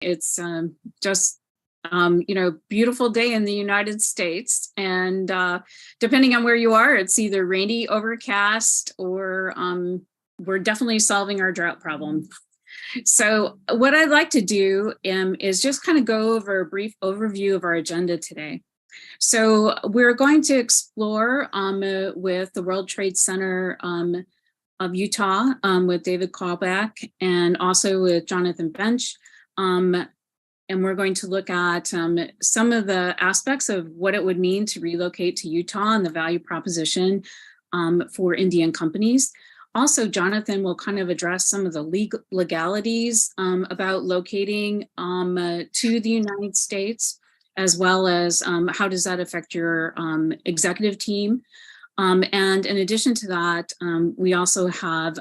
It's just beautiful day in the United States, and depending on where you are, it's either rainy, overcast, or we're definitely solving our drought problem. So what I'd like to do is just kind of go over a brief overview of our agenda today. So we're going to explore with the World Trade Center of Utah with David Callback, and also with Jonathan Bench. And we're going to look at some of the aspects of what it would mean to relocate to Utah and the value proposition for Indian companies. Also, Jonathan will kind of address some of the legalities about locating to the United States, as well as how does that affect your executive team. And in addition to that, we also have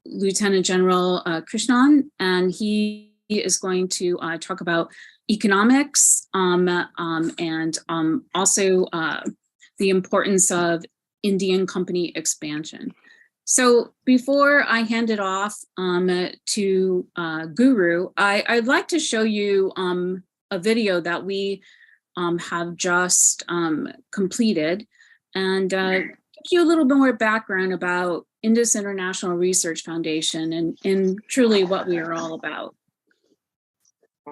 Lieutenant General Krishnan, and he is going to talk about economics and also the importance of Indian company expansion. So before I hand it off to Guru, I'd like to show you a video that we have just completed, and give you a little bit more background about Indus International Research Foundation and truly what we are all about.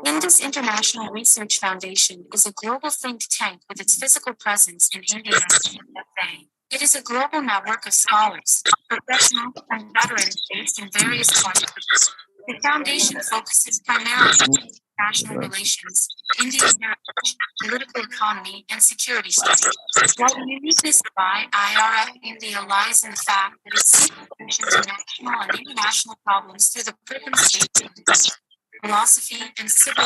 Indus International Research Foundation is a global think tank with its physical presence in India and USA. It is a global network of scholars, professionals, and veterans based in various countries. The foundation focuses primarily on international relations, Indian heritage, political economy, and security studies. While the uniqueness of IRF India lies in the fact that it seeks solutions to national and international problems through the prism of philosophy and civil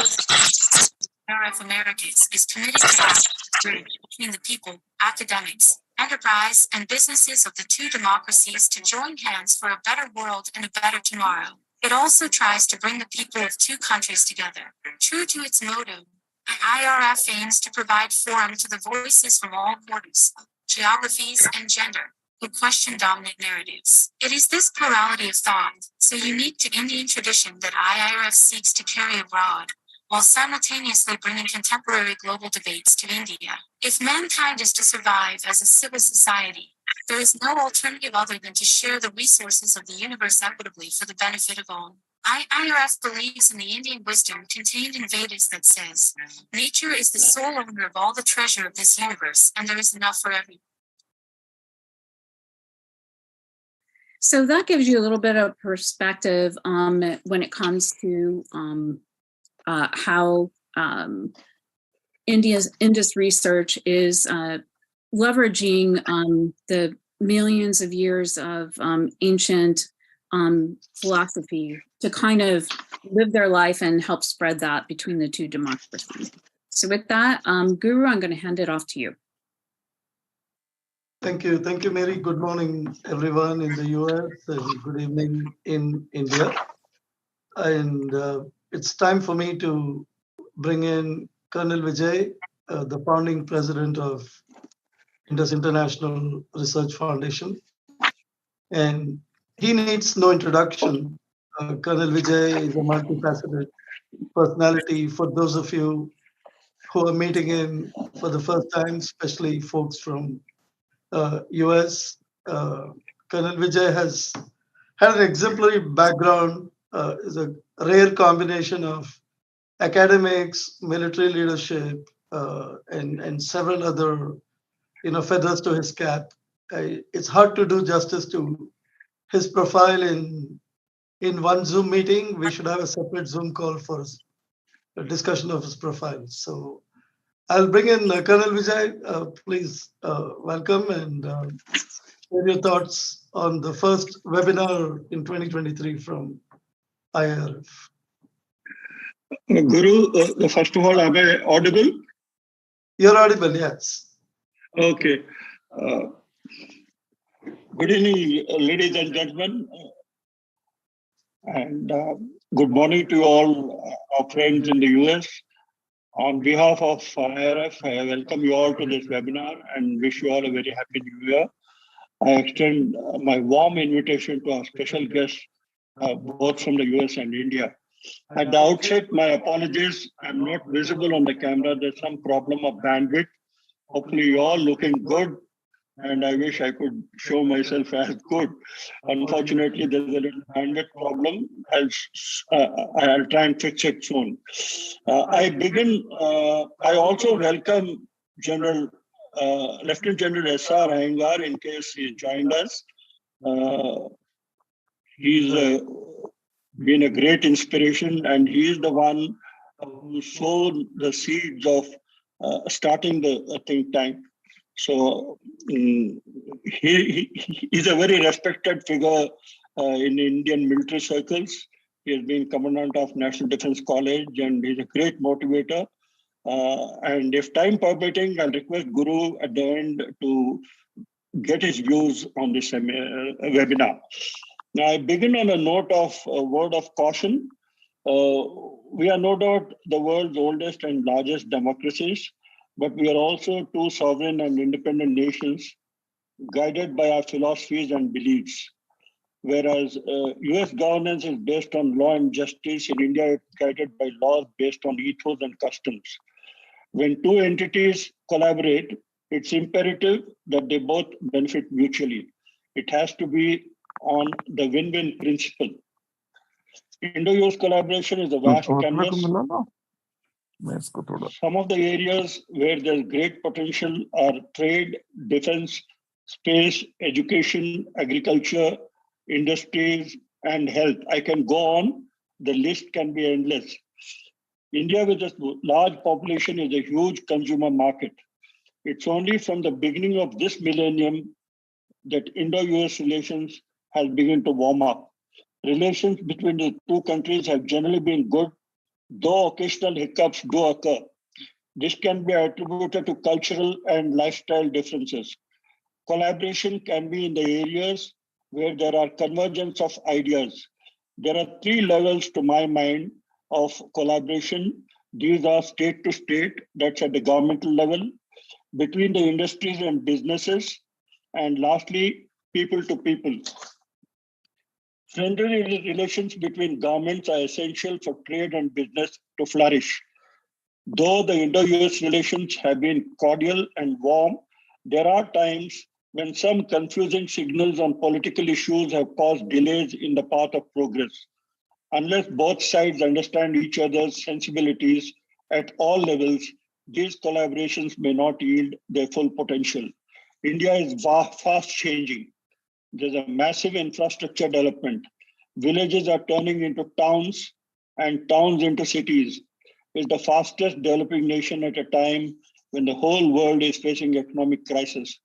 IRF Americas is committed to act as a bridge between the people, academics, enterprise, and businesses of the two democracies to join hands for a better world and a better tomorrow. It also tries to bring the people of two countries together. True to its motto, the IRF aims to provide forum to the voices from all quarters, geographies, and gender who question dominant narratives. It is this plurality of thought, so unique to Indian tradition, that IRF seeks to carry abroad, while simultaneously bringing contemporary global debates to India. If mankind is to survive as a civil society, there is no alternative other than to share the resources of the universe equitably for the benefit of all. IRF believes in the Indian wisdom contained in Vedas that says, nature is the sole owner of all the treasure of this universe, and there is enough for everyone. So that gives you a little bit of perspective when it comes to how Indus research is leveraging the millions of years of ancient philosophy to kind of live their life and help spread that between the two democracies. So with that, Guru, I'm going to hand it off to you. Thank you, Mary. Good morning, everyone in the US, and good evening in India. And it's time for me to bring in Colonel Vijay, the founding president of Indus International Research Foundation. And he needs no introduction. Colonel Vijay is a multifaceted personality. For those of you who are meeting him for the first time, especially folks from US, Colonel Vijay has had an exemplary background, is a rare combination of academics, military leadership, and several other feathers to his cap. It's hard to do justice to his profile in one Zoom meeting. We should have a separate Zoom call for a discussion of his profile. So I'll bring in Colonel Vijay. Please welcome and share your thoughts on the first webinar in 2023 from IRF. Guru, first of all, am I audible? You're audible, yes. Okay. Good evening, ladies and gentlemen. And good morning to all our friends in the US. On behalf of IRF, I welcome you all to this webinar and wish you all a very happy new year. I extend my warm invitation to our special guests, both from the US and India. At the outset, my apologies. I'm not visible on the camera. There's some problem of bandwidth. Hopefully, you're all looking good, and I wish I could show myself as good. Unfortunately, there's a little bandwidth problem. I'll try and fix it soon. I also welcome Lieutenant General S.R. Iyengar in case he joined us. He's been a great inspiration, and he's the one who sowed the seeds of starting the think tank. So he's a very respected figure in Indian military circles. He has been commandant of National Defense College, and he's a great motivator. And if time permitting, I'll request Guru at the end to get his views on this webinar. Now, I begin on a note of a word of caution. We are no doubt the world's oldest and largest democracies, but we are also two sovereign and independent nations guided by our philosophies and beliefs. Whereas US governance is based on law and justice, in India it's guided by laws based on ethos and customs. When two entities collaborate, it's imperative that they both benefit mutually. It has to be on the win-win principle. Indo-US collaboration is a vast canvas. Some of the areas where there's great potential are trade, defense, space, education, agriculture, industries, and health. I can go on. The list can be endless. India, with a large population, is a huge consumer market. It's only from the beginning of this millennium that Indo-US relations has begun to warm up. Relations between the two countries have generally been good, though occasional hiccups do occur. This can be attributed to cultural and lifestyle differences. Collaboration can be in the areas where there are convergence of ideas. There are three levels to my mind of collaboration. These are state to state, that's at the governmental level, between the industries and businesses, and lastly, people to people. Friendly relations between governments are essential for trade and business to flourish. Though the Indo-US relations have been cordial and warm, there are times when some confusing signals on political issues have caused delays in the path of progress. Unless both sides understand each other's sensibilities at all levels, these collaborations may not yield their full potential. India is fast changing. There's a massive infrastructure development. Villages are turning into towns and towns into cities. It's the fastest developing nation at a time when the whole world is facing economic crisis.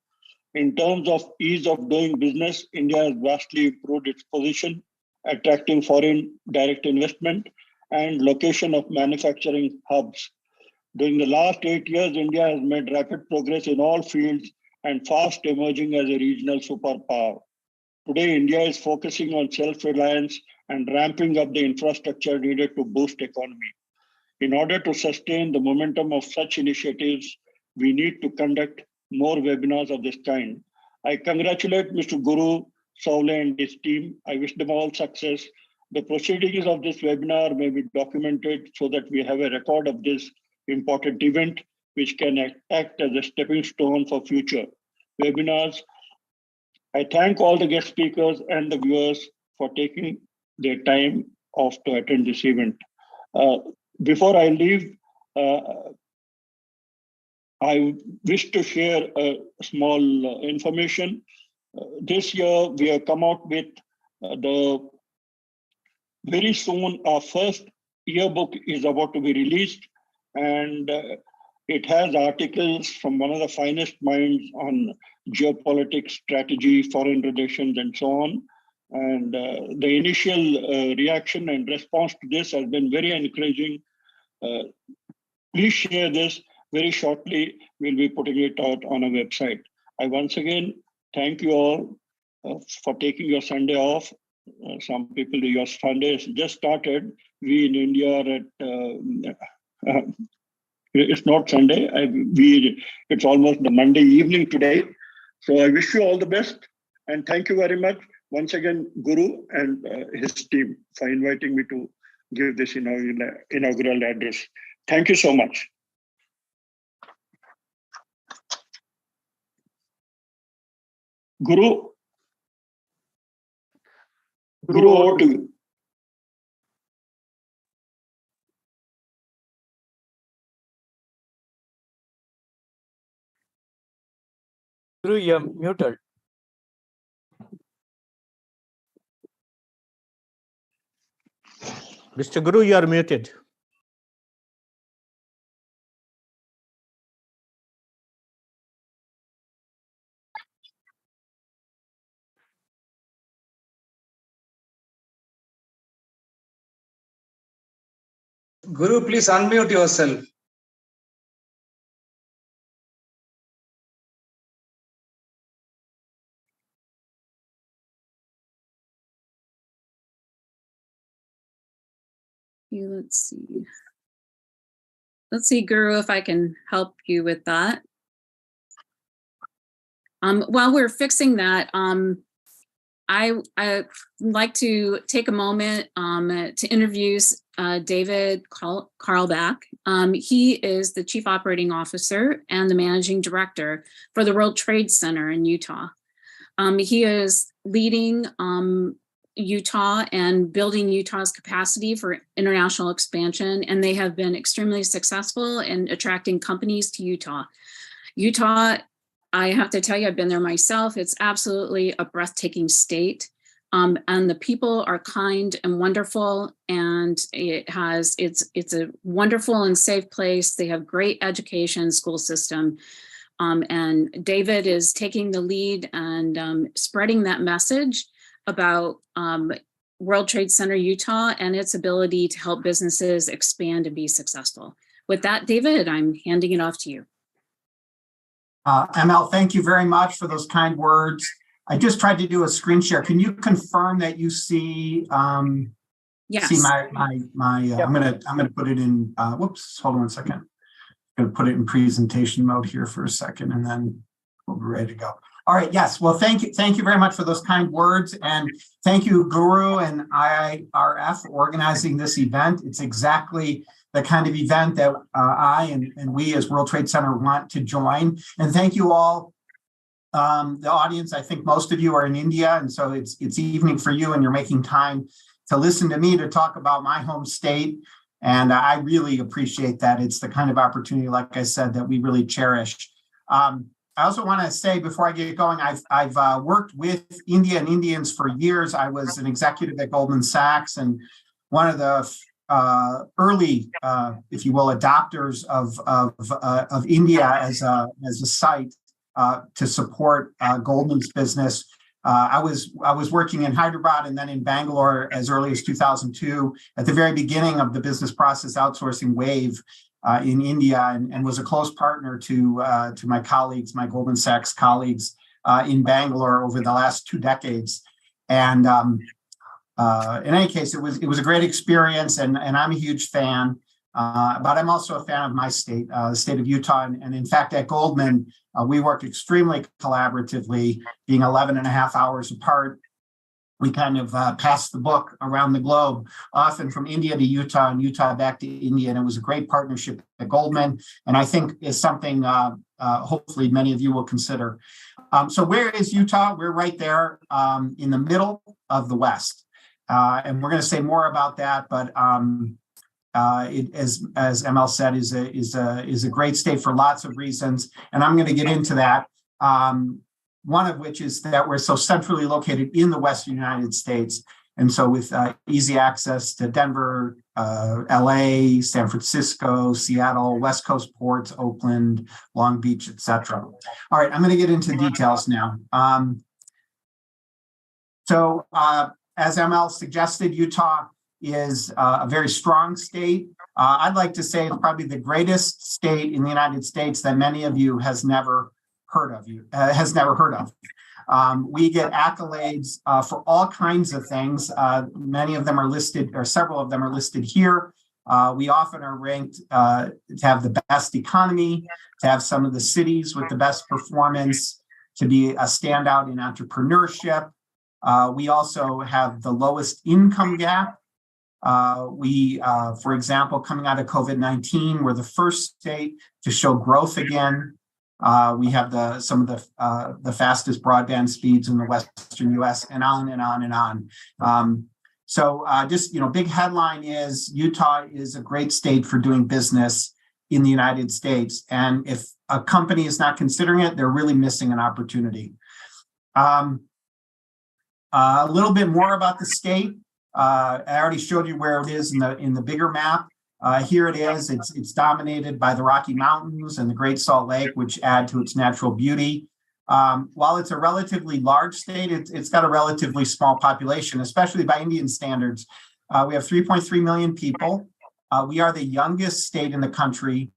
In terms of ease of doing business, India has vastly improved its position, attracting foreign direct investment and location of manufacturing hubs. During the last 8 years, India has made rapid progress in all fields and fast emerging as a regional superpower. Today, India is focusing on self-reliance and ramping up the infrastructure needed to boost economy. In order to sustain the momentum of such initiatives, we need to conduct more webinars of this kind. I congratulate Mr. Guru Saule and his team. I wish them all success. The proceedings of this webinar may be documented so that we have a record of this important event, which can act as a stepping stone for future webinars. I thank all the guest speakers and the viewers for taking their time off to attend this event. Before I leave, I wish to share a small information. This year, we have come out with very soon, our first yearbook is about to be released, and it has articles from one of the finest minds on geopolitics, strategy, foreign relations, and so on. And the initial reaction and response to this has been very encouraging. Please share this. Very shortly, we'll be putting it out on our website. I once again thank you all for taking your Sunday off. Some people, your Sunday has just started. We in India are at, it's not Sunday. It's almost the Monday evening today. So I wish you all the best. And thank you very much once again, Guru and his team, for inviting me to give this inaugural address. Thank you so much. Guru, over to you. Guru, you're muted. Mr. Guru, you are muted. Guru, please unmute yourself. Let's see. Let's see, Guru, if I can help you with that. While we're fixing that, I'd like to take a moment to interview David Carlbach. He is the Chief Operating Officer and the Managing Director for the World Trade Center in Utah. He is leading Utah and building Utah's capacity for international expansion, and they have been extremely successful in attracting companies to Utah. Utah, I have to tell you, I've been there myself. It's absolutely a breathtaking state. And the people are kind and wonderful, and it's a wonderful and safe place. They have great education, school system. And David is taking the lead and spreading that message about World Trade Center Utah and its ability to help businesses expand and be successful. With that, David, I'm handing it off to you. ML, thank you very much for those kind words. I just tried to do a screen share. Can you confirm that you see? Yes. See my. Yep. I'm gonna put it in. Whoops! Hold on a second. I'm gonna put it in presentation mode here for a second, and then we'll be ready to go. All right. Yes. Well, thank you very much for those kind words, and thank you, Guru and IRF, for organizing this event. It's exactly the kind of event that I and we as World Trade Center want to join. And thank you all, the audience. I think most of you are in India, and so it's evening for you, and you're making time to listen to me to talk about my home state. And I really appreciate that. It's the kind of opportunity, like I said, that we really cherish. I also want to say before I get going, I've worked with India and Indians for years. I was an executive at Goldman Sachs and one of the early, if you will, adopters of India as a site to support Goldman's business. I was working in Hyderabad and then in Bangalore as early as 2002 at the very beginning of the business process outsourcing wave in India, and was a close partner to my colleagues, my Goldman Sachs colleagues in Bangalore over the last 2 decades. And in any case, it was a great experience, and I'm a huge fan. But I'm also a fan of my state, the state of Utah. And in fact, at Goldman, we work extremely collaboratively, being 11 and a half hours apart. We kind of passed the book around the globe, often from India to Utah and Utah back to India. And it was a great partnership at Goldman. And I think is something hopefully many of you will consider. So where is Utah? We're right there in the middle of the West. And we're going to say more about that. But it, as ML said, is a great state for lots of reasons. And I'm going to get into that. One of which is that we're so centrally located in the Western United States. And so with easy access to Denver, LA, San Francisco, Seattle, West Coast ports, Oakland, Long Beach, et cetera. All right, I'm going to get into details now. As ML suggested, Utah is a very strong state. I'd like to say it's probably the greatest state in the United States that many of you has never heard of. We get accolades for all kinds of things. Many of them are listed, or several of them are listed here. We often are ranked to have the best economy, to have some of the cities with the best performance, to be a standout in entrepreneurship. We also have the lowest income gap For example, coming out of COVID-19, we're the first state to show growth again. We have some of the fastest broadband speeds in the Western U.S. and on and on and on. Big headline is Utah is a great state for doing business in the United States. And if a company is not considering it, they're really missing an opportunity. A little bit more about the state. I already showed you where it is in the bigger map. Here it is. It's dominated by the Rocky Mountains and the Great Salt Lake, which add to its natural beauty. While it's a relatively large state, it's got a relatively small population, especially by Indian standards. We have 3.3 million people. We are the youngest state in the country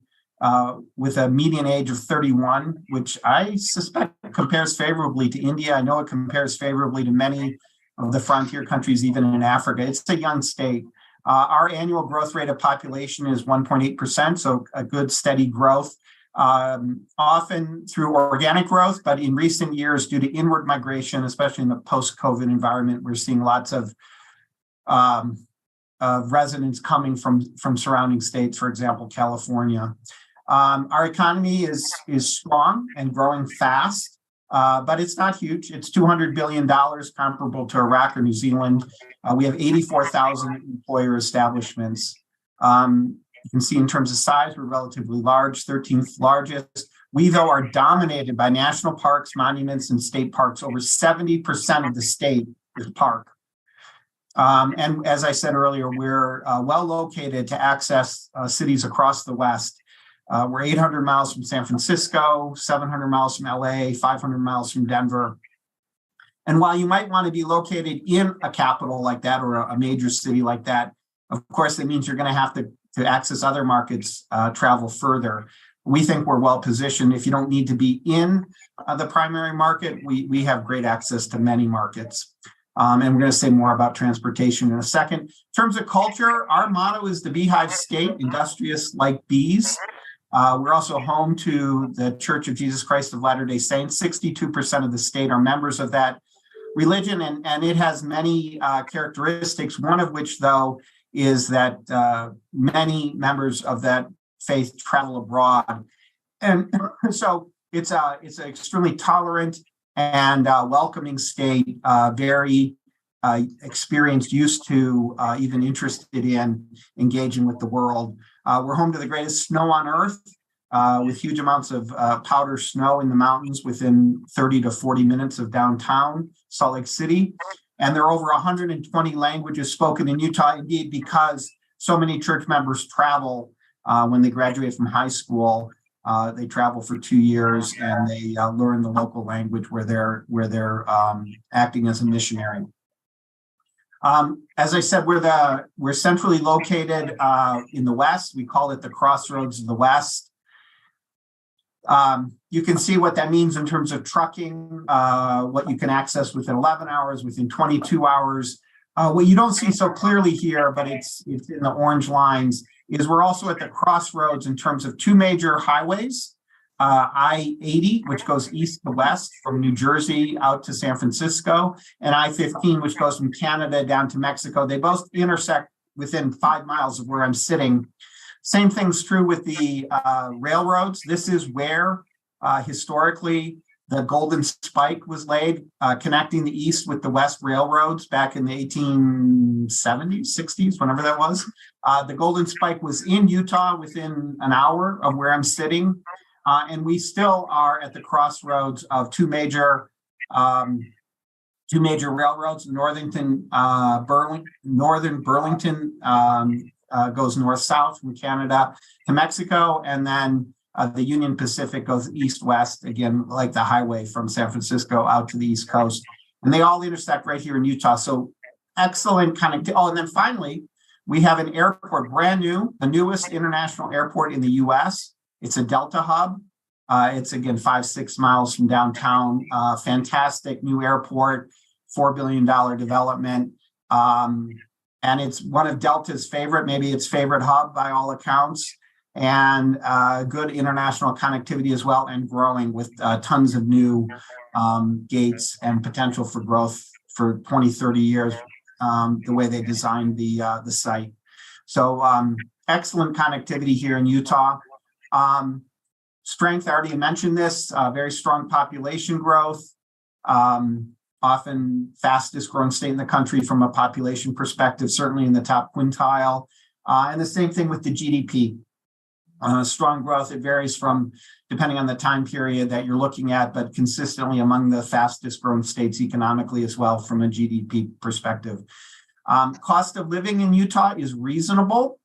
with a median age of 31, which I suspect compares favorably to India. I know it compares favorably to many of the frontier countries, even in Africa. It's a young state. Our annual growth rate of population is 1.8%, so a good steady growth, often through organic growth, but in recent years, due to inward migration, especially in the post-COVID environment, we're seeing lots of residents coming from surrounding states, for example, California. Our economy is strong and growing fast, but it's not huge. It's $200 billion, comparable to Iraq or New Zealand. We have 84,000 employer establishments. You can see in terms of size, we're relatively large, 13th largest. We, though, are dominated by national parks, monuments, and state parks. Over 70% of the state is park. And as I said earlier, we're well located to access cities across the West. We're 800 miles from San Francisco, 700 miles from LA, 500 miles from Denver. And while you might want to be located in a capital like that or a major city like that, of course, that means you're going to have to access other markets, travel further. We think we're well positioned. If you don't need to be in the primary market, we have great access to many markets. And we're going to say more about transportation in a second. In terms of culture, our motto is the Beehive State, industrious like bees. We're also home to the Church of Jesus Christ of Latter-day Saints. 62% of the state are members of that religion, and it has many characteristics, one of which, though, is that many members of that faith travel abroad. And so it's an extremely tolerant and welcoming state, very experienced, used to, even interested in engaging with the world. We're home to the greatest snow on earth, with huge amounts of powder snow in the mountains within 30 to 40 minutes of downtown Salt Lake City. And there are over 120 languages spoken in Utah, indeed, because so many church members travel when they graduate from high school. They travel for 2 years and they learn the local language where they're acting as a missionary. As I said, we're centrally located in the West. We call it the crossroads of the West. You can see what that means in terms of trucking, what you can access within 11 hours, within 22 hours. What you don't see so clearly here, but it's in the orange lines, is we're also at the crossroads in terms of two major highways. I-80, which goes east to west from New Jersey out to San Francisco, and I-15, which goes from Canada down to Mexico. They both intersect within 5 miles of where I'm sitting. Same thing's true with the railroads. This is where historically the Golden Spike was laid, connecting the East with the West railroads back in the 1870s, 60s, whenever that was. The Golden Spike was in Utah within an hour of where I'm sitting. And we still are at the crossroads of two major railroads. Northern Burlington goes north-south from Canada to Mexico, and then the Union Pacific goes east-west, again, like the highway from San Francisco out to the East Coast. And they all intersect right here in Utah. So excellent connectivity. Oh, and then finally, we have an airport, brand new, the newest international airport in the U.S. It's a Delta hub. It's, again, 5-6 miles from downtown. Fantastic new airport, $4 billion development. And it's one of Delta's favorite, maybe its favorite hub by all accounts, and good international connectivity as well, and growing with tons of new gates and potential for growth for 20, 30 years. the way they designed the site. So excellent connectivity here in Utah. Strength, I already mentioned this, very strong population growth, often fastest growing state in the country from a population perspective, certainly in the top quintile. And the same thing with the GDP. Strong growth, it varies from, depending on the time period that you're looking at, but consistently among the fastest growing states economically as well from a GDP perspective. Cost of living in Utah is reasonable.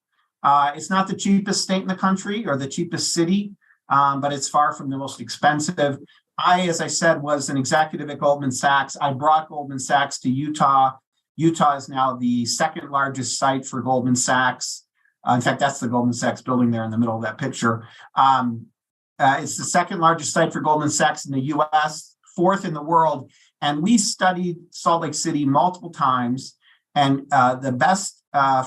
It's not the cheapest state in the country or the cheapest city, but it's far from the most expensive. As I said, was an executive at Goldman Sachs. I brought Goldman Sachs to Utah. Utah is now the second largest site for Goldman Sachs. In fact, that's the Goldman Sachs building there in the middle of that picture. It's the second largest site for Goldman Sachs in the US, fourth in the world. And we studied Salt Lake City multiple times. And the best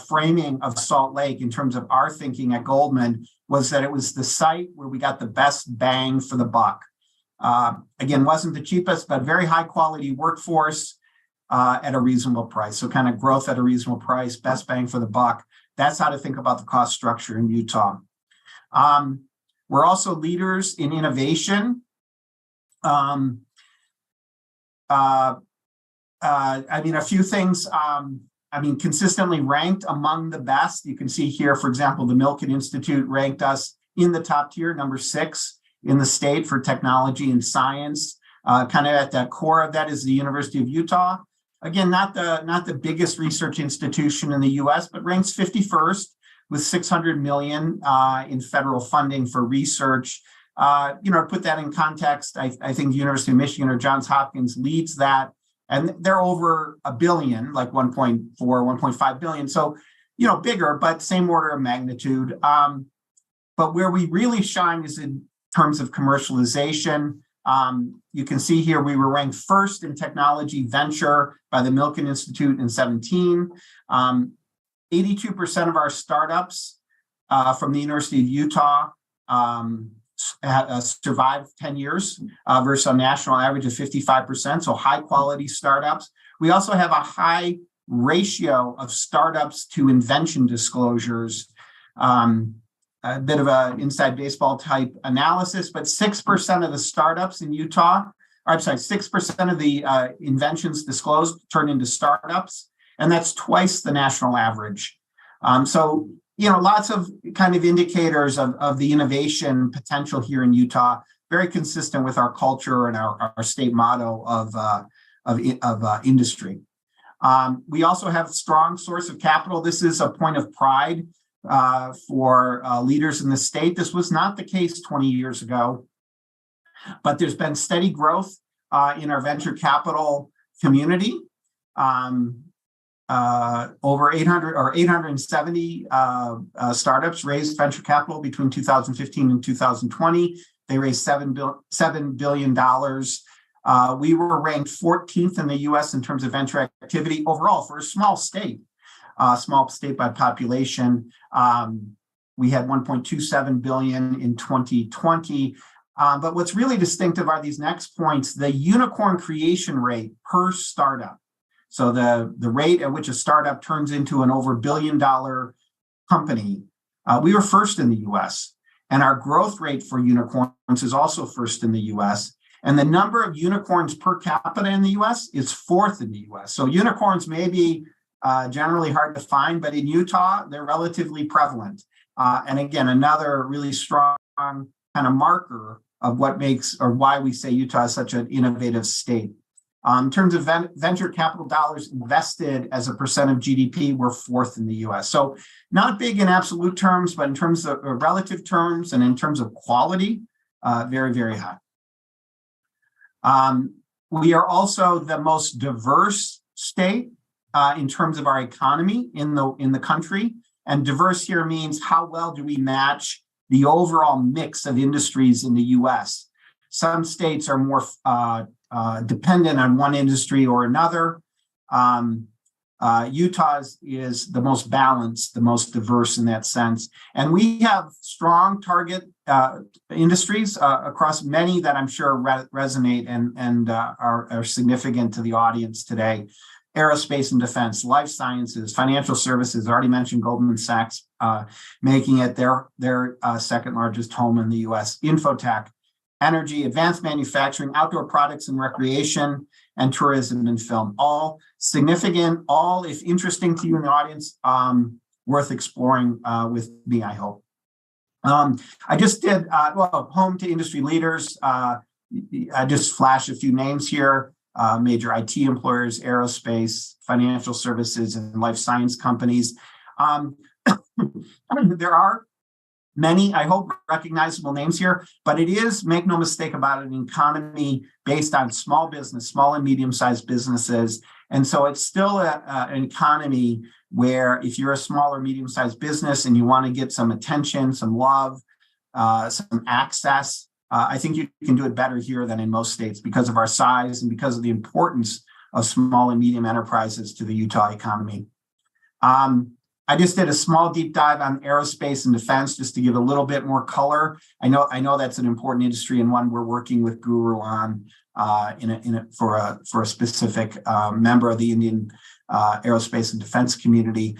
framing of Salt Lake in terms of our thinking at Goldman was that it was the site where we got the best bang for the buck. Again, wasn't the cheapest, but very high quality workforce at a reasonable price. So kind of growth at a reasonable price, best bang for the buck. That's how to think about the cost structure in Utah. We're also leaders in innovation. I mean, a few things, consistently ranked among the best. You can see here, for example, the Milken Institute ranked us in the top tier, number 6 in the state for technology and science. Kind of at the core of that is the University of Utah. Again, not the biggest research institution in the US, but ranks 51st with $600 million in federal funding for research. To put that in context, I think the University of Michigan or Johns Hopkins leads that, and they're over $1 billion, like 1.4, 1.5 billion. So, bigger, but same order of magnitude. But where we really shine is in terms of commercialization. You can see here we were ranked first in technology venture by the Milken Institute in 2017. 82% of our startups from the University of Utah survived 10 years versus a national average of 55%, so high quality startups. We also have a high ratio of startups to invention disclosures. A bit of an inside baseball type analysis, but 6% of the startups in Utah, 6% of the inventions disclosed turn into startups, and that's twice the national average. So, lots of kind of indicators of the innovation potential here in Utah, very consistent with our culture and our state motto of industry. We also have a strong source of capital. This is a point of pride for leaders in the state. This was not the case 20 years ago, but there's been steady growth in our venture capital community. Over 870 startups raised venture capital between 2015 and 2020. They raised $7 billion. We were ranked 14th in the US in terms of venture activity overall for a small state by population. We had 1.27 billion in 2020. But what's really distinctive are these next points, the unicorn creation rate per startup. So the rate at which a startup turns into an over $1 billion company. We were first in the US, and our growth rate for unicorns is also first in the US. And the number of unicorns per capita in the US is 4th in the US. So unicorns may be generally hard to find, but in Utah, they're relatively prevalent. And again, another really strong kind of marker of what makes or why we say Utah is such an innovative state. In terms of venture capital dollars invested as a percent of GDP, we're 4th in the US. So not big in absolute terms, but in terms of relative terms and in terms of quality, very, very high. We are also the most diverse state in terms of our economy in the country. And diverse here means how well do we match the overall mix of industries in the US. Some states are more dependent on one industry or another. Utah's is the most balanced, the most diverse in that sense. And we have strong target industries across many that I'm sure resonate and are significant to the audience today. aerospace and defense, life sciences, financial services. I already mentioned Goldman Sachs making it their second largest home in the U.S. Infotech, energy, advanced manufacturing, outdoor products and recreation, and tourism and film. All significant, all, if interesting to you in the audience, worth exploring with me, I hope. I just did, home to industry leaders. I just flash a few names here. Major IT employers, aerospace, financial services, and life science companies. There are many, I hope, recognizable names here, but it is, make no mistake about it, an economy based on small business, small and medium-sized businesses. And so it's still an economy where if you're a small or medium-sized business and you want to get some attention, some love, some access, I think you can do it better here than in most states because of our size and because of the importance of small and medium enterprises to the Utah economy. I just did a small deep dive on aerospace and defense just to give a little bit more color. I know that's an important industry and one we're working with Guru on for a specific member of the Indian aerospace and defense community.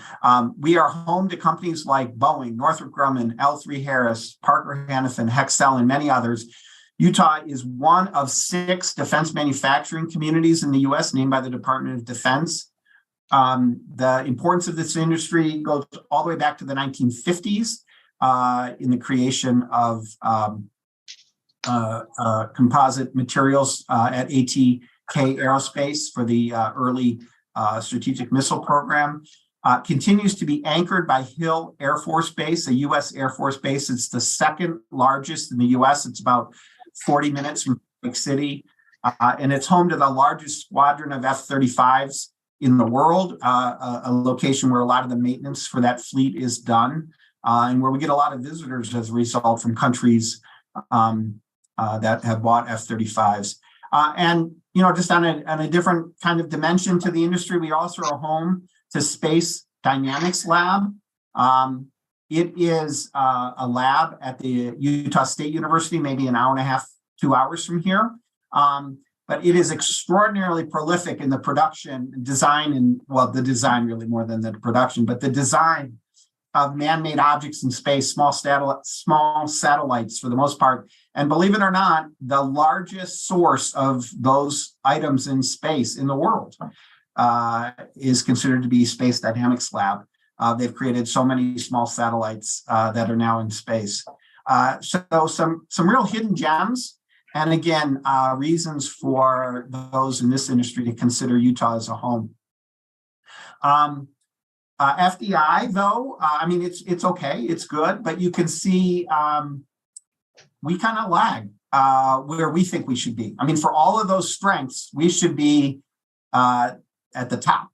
We are home to companies like Boeing, Northrop Grumman, L3 Harris, Parker Hannifin, Hexcel, and many others. Utah is one of 6 defense manufacturing communities in the U.S. named by the Department of Defense. The importance of this industry goes all the way back to the 1950s in the creation of composite materials at ATK Aerospace for the early strategic missile program. Continues to be anchored by Hill Air Force Base, a U.S. Air Force base. It's the second largest in the U.S. It's about 40 minutes from Lake City, and it's home to the largest squadron of F-35s in the world, a location where a lot of the maintenance for that fleet is done, and where we get a lot of visitors as a result from countries that have bought F-35s. And, you know, just on a different kind of dimension to the industry, we also are home to Space Dynamics Lab. It is a lab at the Utah State University, maybe an hour and a half, 2 hours from here. But it is extraordinarily prolific in the production, design, and, well, the design really more than the production, but the design of man-made objects in space, small satellites for the most part. And believe it or not, the largest source of those items in space in the world is considered to be Space Dynamics Lab. They've created so many small satellites that are now in space. So some real hidden gems. And again, reasons for those in this industry to consider Utah as a home. FDI, though, I mean, it's okay, it's good, but you can see we kind of lag where we think we should be. I mean, for all of those strengths, we should be at the top.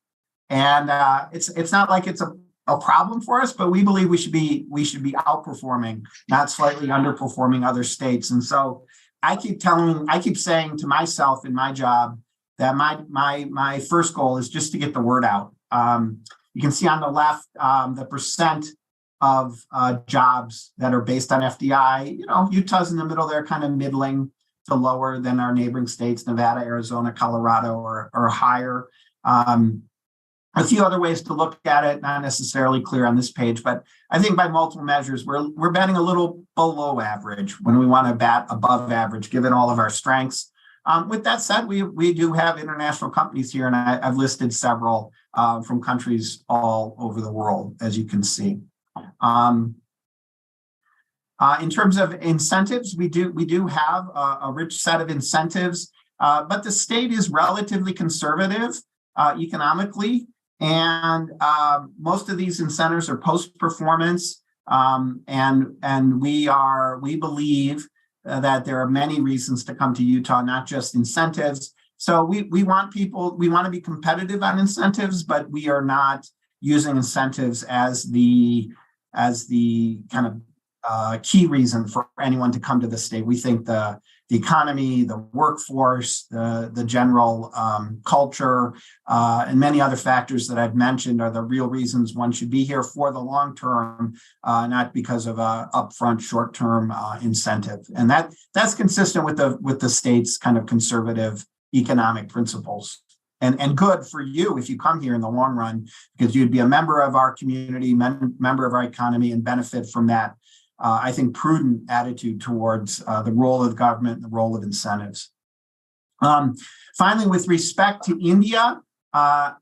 And it's not like it's a problem for us, but we believe we should be outperforming, not slightly underperforming other states. And so I keep saying to myself in my job that my first goal is just to get the word out. You can see on the left the percent of jobs that are based on FDI. You know, Utah's in the middle there, kind of middling to lower than our neighboring states, Nevada, Arizona, Colorado, or higher. A few other ways to look at it, not necessarily clear on this page, but I think by multiple measures, we're batting a little below average when we want to bat above average, given all of our strengths. With that said, we do have international companies here, and I've listed several from countries all over the world, as you can see. In terms of incentives, we do have a rich set of incentives, but the state is relatively conservative economically. And most of these incentives are post-performance, and we believe that there are many reasons to come to Utah, not just incentives. So we want to be competitive on incentives, but we are not using incentives as the kind of key reason for anyone to come to the state. We think the economy, the workforce, the general culture, and many other factors that I've mentioned are the real reasons one should be here for the long term, not because of a upfront short-term incentive. And that's consistent with the state's kind of conservative economic principles. and good for you if you come here in the long run, because you'd be a member of our community, member of our economy, and benefit from that, I think, prudent attitude towards the role of the government and the role of incentives. Finally, with respect to India,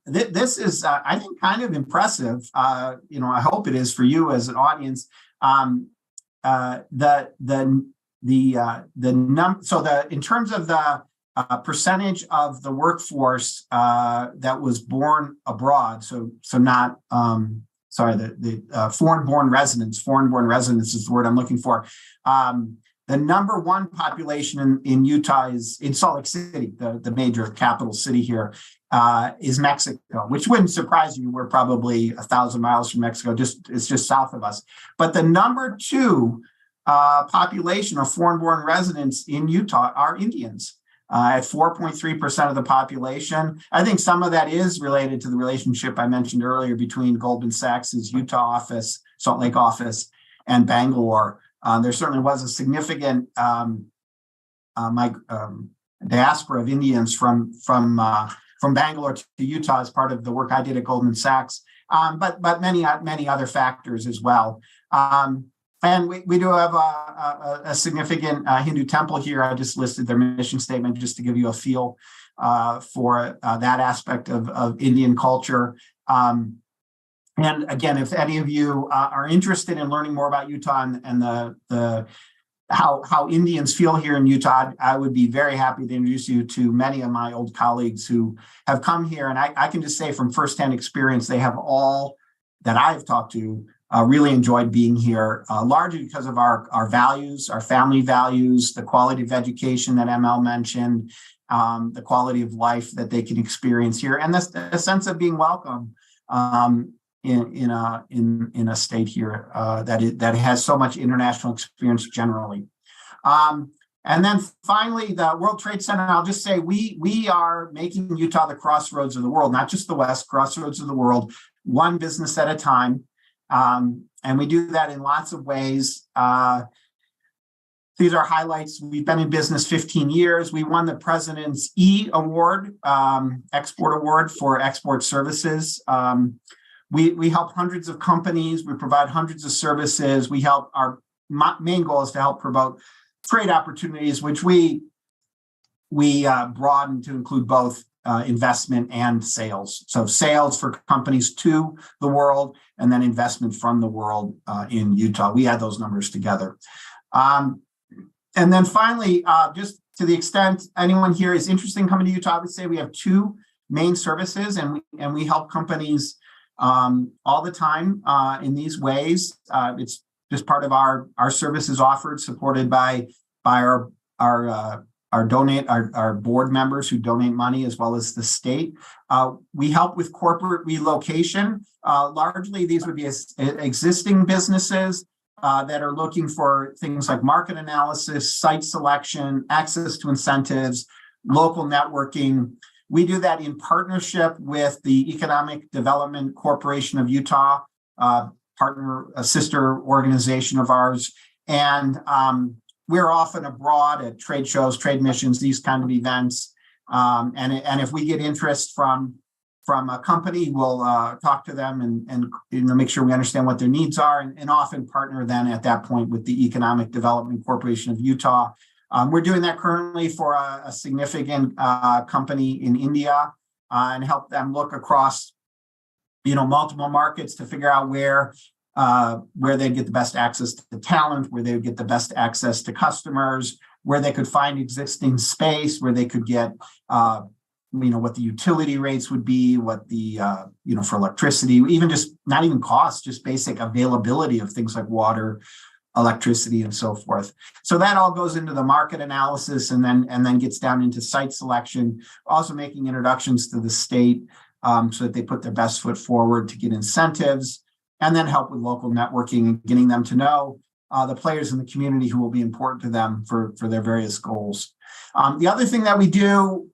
this is, I think, kind of impressive. I hope it is for you as an audience. In terms of the percentage of the workforce that was born abroad, so not foreign-born residents. Foreign-born residents is the word I'm looking for. The number one population in Utah is in Salt Lake City, the major capital city here, is Mexico, which wouldn't surprise you. We're probably 1,000 miles from Mexico. It's just south of us. But the number two population of foreign-born residents in Utah are Indians. At 4.3% of the population. I think some of that is related to the relationship I mentioned earlier between Goldman Sachs's Utah office, Salt Lake office, and Bangalore. There certainly was a significant diaspora of Indians from Bangalore to Utah as part of the work I did at Goldman Sachs, but many other factors as well. And we do have a significant Hindu temple here. I just listed their mission statement just to give you a feel for that aspect of Indian culture. And again, if any of you are interested in learning more about Utah and how Indians feel here in Utah, I would be very happy to introduce you to many of my old colleagues who have come here. And I can just say from firsthand experience, they have all that I've talked to really enjoyed being here, largely because of our values, our family values, the quality of education that ML mentioned, the quality of life that they can experience here, and the sense of being welcome in a state here that has so much international experience generally. And then finally, the World Trade Center, I'll just say we are making Utah the crossroads of the world, not just the West, crossroads of the world, one business at a time. And we do that in lots of ways. These are highlights. We've been in business 15 years. We won the President's E Award, Export Award for export services. We help hundreds of companies. We provide hundreds of services. Our main goal is to help promote trade opportunities, which we broaden to include both investment and sales. So sales for companies to the world, and then investment from the world in Utah. We add those numbers together. And then finally, just to the extent anyone here is interested in coming to Utah, I would say we have two main services, and we help companies all the time in these ways. It's just part of our services offered, supported by our board members who donate money, as well as the state. We help with corporate relocation. Largely, these would be existing businesses that are looking for things like market analysis, site selection, access to incentives, local networking. We do that in partnership with the Economic Development Corporation of Utah, a sister organization of ours. And we're often abroad at trade shows, trade missions, these kind of events. And if we get interest from a company, we'll talk to them and make sure we understand what their needs are, and often partner then at that point with the Economic Development Corporation of Utah. We're doing that currently for a significant company in India and help them look across multiple markets to figure out where they get the best access to the talent, where they would get the best access to customers, where they could find existing space, where they could get, what the utility rates would be, what the, for electricity, even just not even cost, just basic availability of things like water, electricity, and so forth. So that all goes into the market analysis and then gets down into site selection, also making introductions to the state so that they put their best foot forward to get incentives, and then help with local networking and getting them to know the players in the community who will be important to them for their various goals. The other thing that we do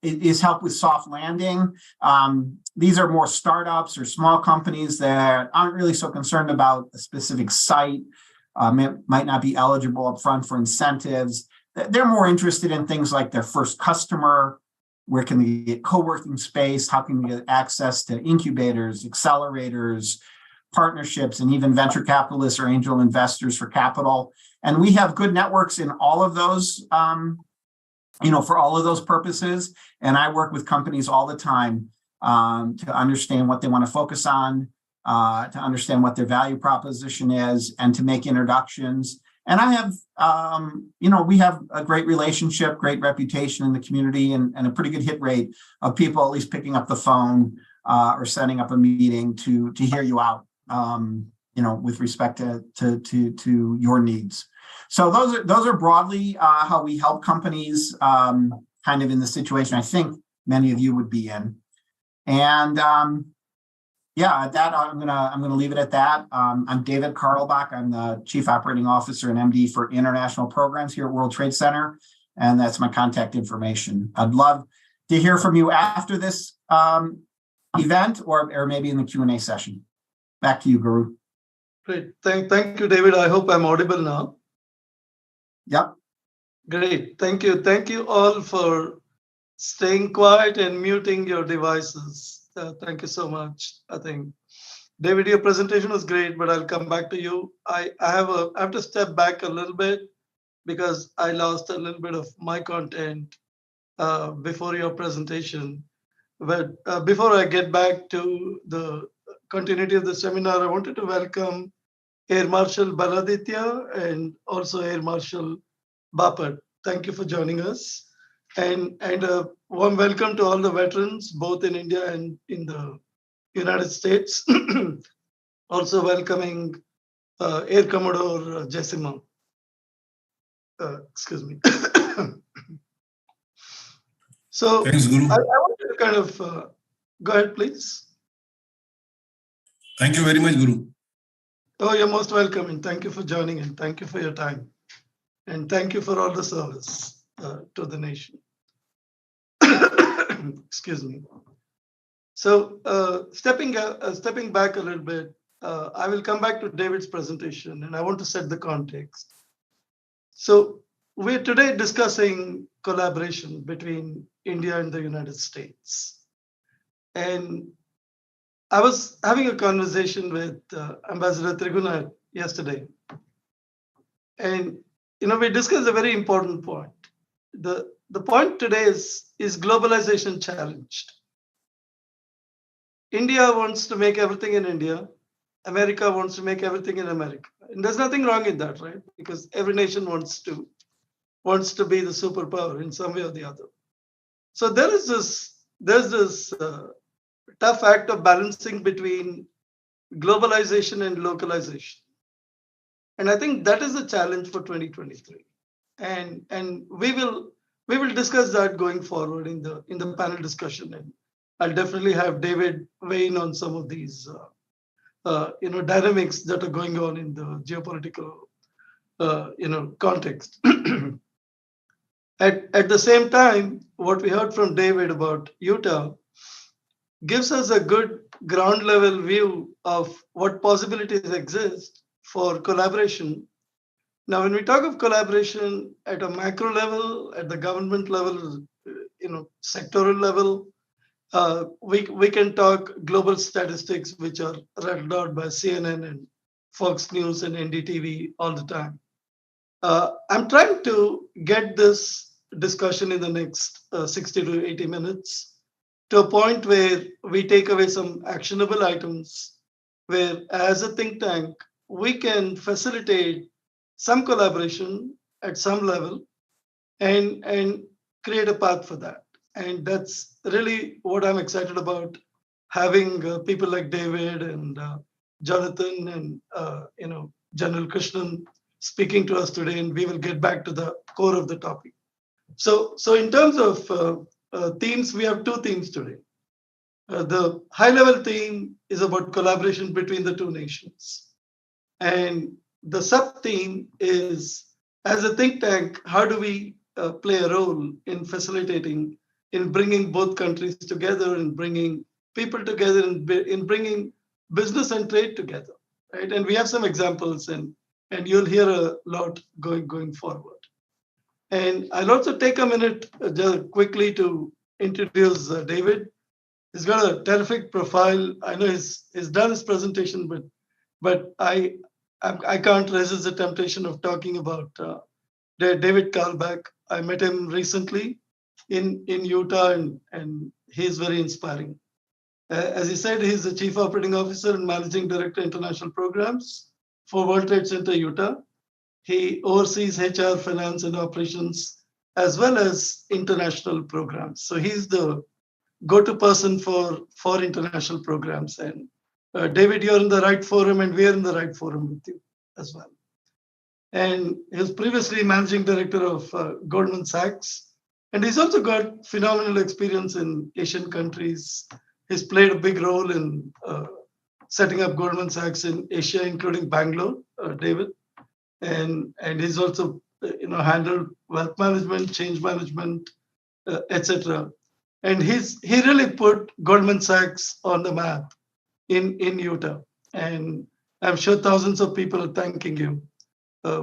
is help with soft landing. These are more startups or small companies that aren't really so concerned about a specific site, might not be eligible up front for incentives. They're more interested in things like their first customer, Where can they get co-working space? How can they get access to incubators, accelerators, partnerships, and even venture capitalists or angel investors for capital? And we have good networks in all of those, for all of those purposes. And I work with companies all the time to understand what they want to focus on, to understand what their value proposition is, and to make introductions. And I have, we have a great relationship, great reputation in the community, and a pretty good hit rate of people at least picking up the phone or setting up a meeting to hear you out, with respect to your needs. So those are broadly how we help companies kind of in the situation I think many of you would be in. And at that, I'm gonna leave it at that. I'm David Karlbach. I'm the Chief Operating Officer and MD for International Programs here at World Trade Center, and that's my contact information. I'd love to hear from you after this event, or maybe in the Q&A session. Back to you, Guru. Great. Thank you, David. I hope I'm audible now. Yep. Great. Thank you. Thank you all for staying quiet and muting your devices. Thank you so much. I think, David, your presentation was great, but I'll come back to you. I have to step back a little bit because I lost a little bit of my content before your presentation. But before I get back to the continuity of the seminar, I wanted to welcome Air Marshal Baladitya and also Air Marshal Bapat. Thank you for joining us. And a warm welcome to all the veterans, both in India and in the United States. Also welcoming Air Commodore Jessima. Excuse me. So thanks, Guru. I wanted to kind of, go ahead, please. Thank you very much, Guru. Oh, you're most welcome, and thank you for joining, and thank you for your time. And thank you for all the service to the nation. Excuse me. So stepping back a little bit, I will come back to David's presentation, and I want to set the context. So we're today discussing collaboration between India and the United States. And I was having a conversation with Ambassador Trigunath yesterday. And we discussed a very important point. The point today is globalization challenged? India wants to make everything in India. America wants to make everything in America. And there's nothing wrong in that, right? Because every nation wants to be the superpower in some way or the other. So there's this tough act of balancing between globalization and localization. And I think that is a challenge for 2023. And we will discuss that going forward in the panel discussion. And I'll definitely have David weigh in on some of these dynamics that are going on in the geopolitical context. At the same time, what we heard from David about Utah gives us a good ground level view of what possibilities exist for collaboration. Now, when we talk of collaboration at a macro level, at the government level, sectoral level, we can talk global statistics, which are read out by CNN and Fox News and NDTV all the time. I'm trying to get this discussion in the next 60 to 80 minutes to a point where we take away some actionable items, where as a think tank, we can facilitate some collaboration at some level and create a path for that. And that's really what I'm excited about, having people like David and Jonathan and General Krishnan speaking to us today, and we will get back to the core of the topic. So in terms of themes, we have two themes today. The high-level theme is about collaboration between the two nations. And the sub-theme is, as a think tank, how do we play a role in facilitating, in bringing both countries together, and bringing people together, and in bringing business and trade together, right? And we have some examples, and you'll hear a lot going forward. And I'll also take a minute just quickly to introduce David. He's got a terrific profile. I know he's done his presentation, but I can't resist the temptation of talking about David Carlback. I met him recently in Utah, and he's very inspiring. As he said, he's the Chief Operating Officer and Managing Director International Programs for World Trade Center Utah. He oversees HR, finance, and operations, as well as international programs. So he's the go-to person for international programs. And David, you're in the right forum, and we're in the right forum with you as well. And he was previously managing director of Goldman Sachs. And he's also got phenomenal experience in Asian countries. He's played a big role in setting up Goldman Sachs in Asia, including Bangalore, David. And he's also handled wealth management, change management, etc. And he really put Goldman Sachs on the map in Utah. And I'm sure thousands of people are thanking you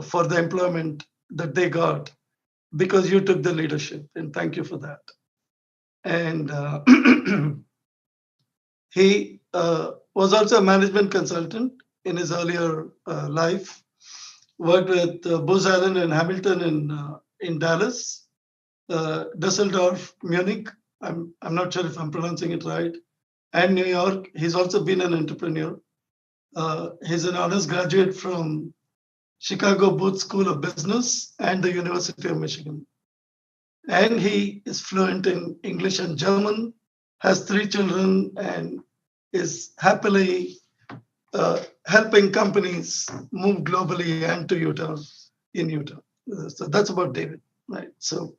for the employment that they got because you took the leadership. And thank you for that. And he was also a management consultant in his earlier life. Worked with Booz Allen and Hamilton in Dallas, Dusseldorf, Munich. I'm not sure if I'm pronouncing it right, and New York. He's also been an entrepreneur. He's an honors graduate from Chicago Booth School of Business and the University of Michigan. And he is fluent in English and German, has 3 children, and is happily helping companies move globally and to Utah, in Utah. So that's about David, right? So,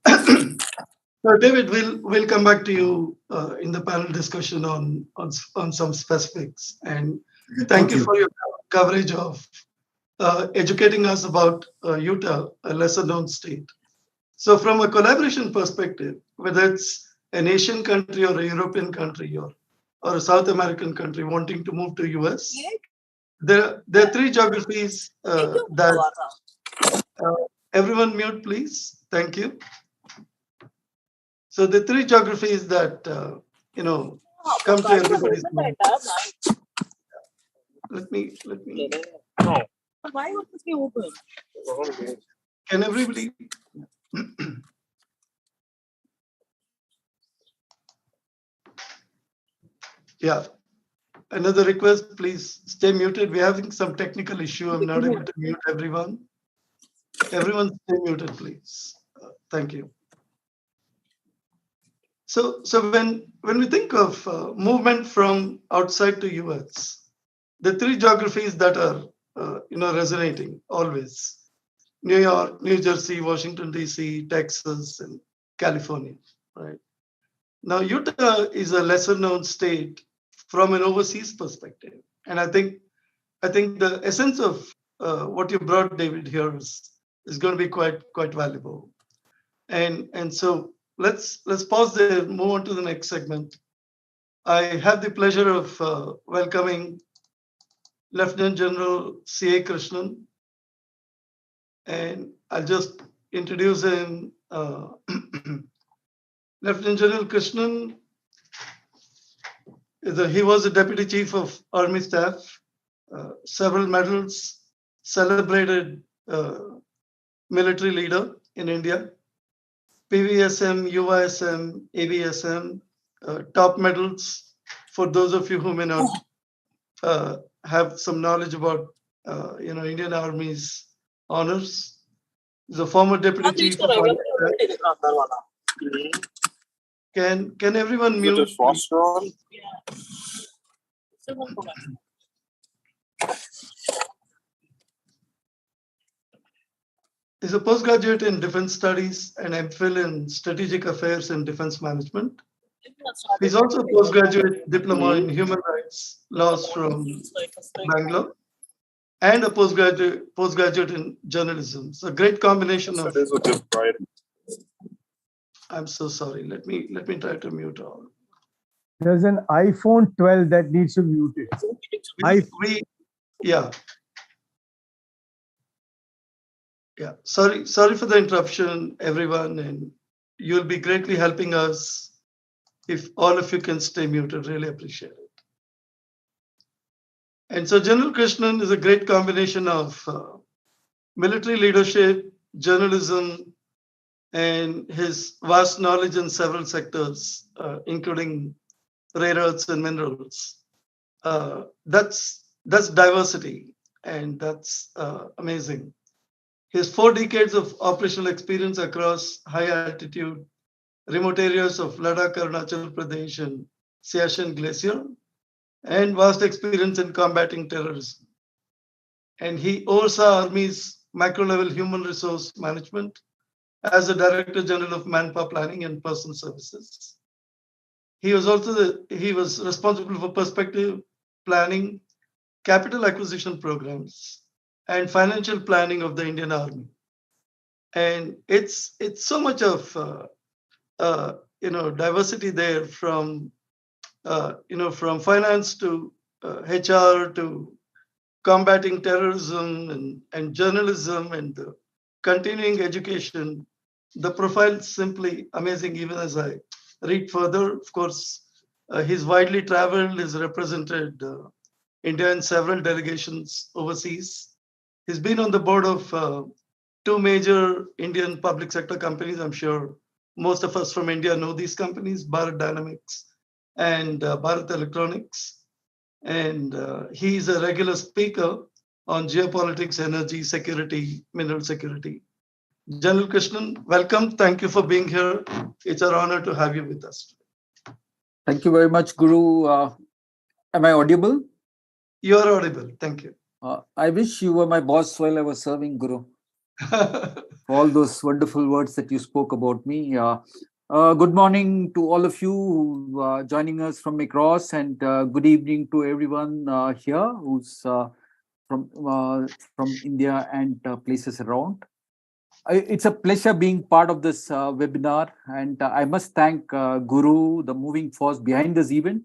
so David, we'll come back to you in the panel discussion on some specifics. And thank you for your coverage of educating us about Utah, a lesser known state. So from a collaboration perspective, whether it's an Asian country or a European country or a South American country wanting to move to US, there are 3 geographies that everyone mute, please. Thank you. So the 3 geographies that come to everybody's mind. Let me. No. Why would this be open? Can everybody? Yeah. Another request, please stay muted. We're having some technical issue. I'm not able to mute everyone. Everyone stay muted, please. Thank you. So when we think of movement from outside to US, the 3 geographies that are resonating always: New York, New Jersey, Washington DC, Texas, and California. Right now, Utah is a lesser known state from an overseas perspective, and I think the essence of what you brought, David, here is going to be quite valuable. And so let's pause there, move on to the next segment. I have the pleasure of welcoming Lieutenant General C.A. Krishnan, and I'll just introduce him. Lieutenant General Krishnan he was a Deputy Chief of Army Staff, several medals, celebrated military leader in India, PVSM, UISM, AVSM, top medals. For those of you who may not have some knowledge about Indian Army's honors, he's a former Deputy Chief of Army Staff. Can everyone mute? He's a postgraduate in Defense Studies and MPhil in Strategic Affairs and Defense Management. He's also a postgraduate diploma in Human Rights Laws from Bangalore and a postgraduate in journalism. It's a great combination of. I'm so sorry. Let me try to mute all. There's an iPhone 12 that needs to be muted. Yeah. Sorry for the interruption, everyone. And you'll be greatly helping us if all of you can stay muted. Really appreciate it. And so General Krishnan is a great combination of military leadership, journalism, and his vast knowledge in several sectors, including rare earths and minerals. That's diversity, and that's amazing. His 4 decades of operational experience across high altitude, remote areas of Ladakh, Arunachal Pradesh, and Siachen Glacier, and vast experience in combating terrorism. And he oversaw Army's macro-level human resource management as the Director General of Manpower Planning and Person Services. He was also responsible for perspective planning, capital acquisition programs, and financial planning of the Indian Army. And it's so much of diversity there, from from finance to HR to combating terrorism and journalism and continuing education. The profile is simply amazing. Even as I read further, of course, he's widely traveled, he's represented India in several delegations overseas. He's been on the board of 2 major Indian public sector companies. I'm sure most of us from India know these companies, Bharat Dynamics and Bharat Electronics. And he's a regular speaker on geopolitics, energy security, mineral security. General Krishnan, welcome. Thank you for being here. It's our honor to have you with us. Thank you very much, Guru. Am I audible? You are audible. Thank you. I wish you were my boss while I was serving, Guru. For all those wonderful words that you spoke about me. Good morning to all of you who are joining us from across, and good evening to everyone here who's from India and places around. It's a pleasure being part of this webinar, and I must thank Guru, the moving force behind this event,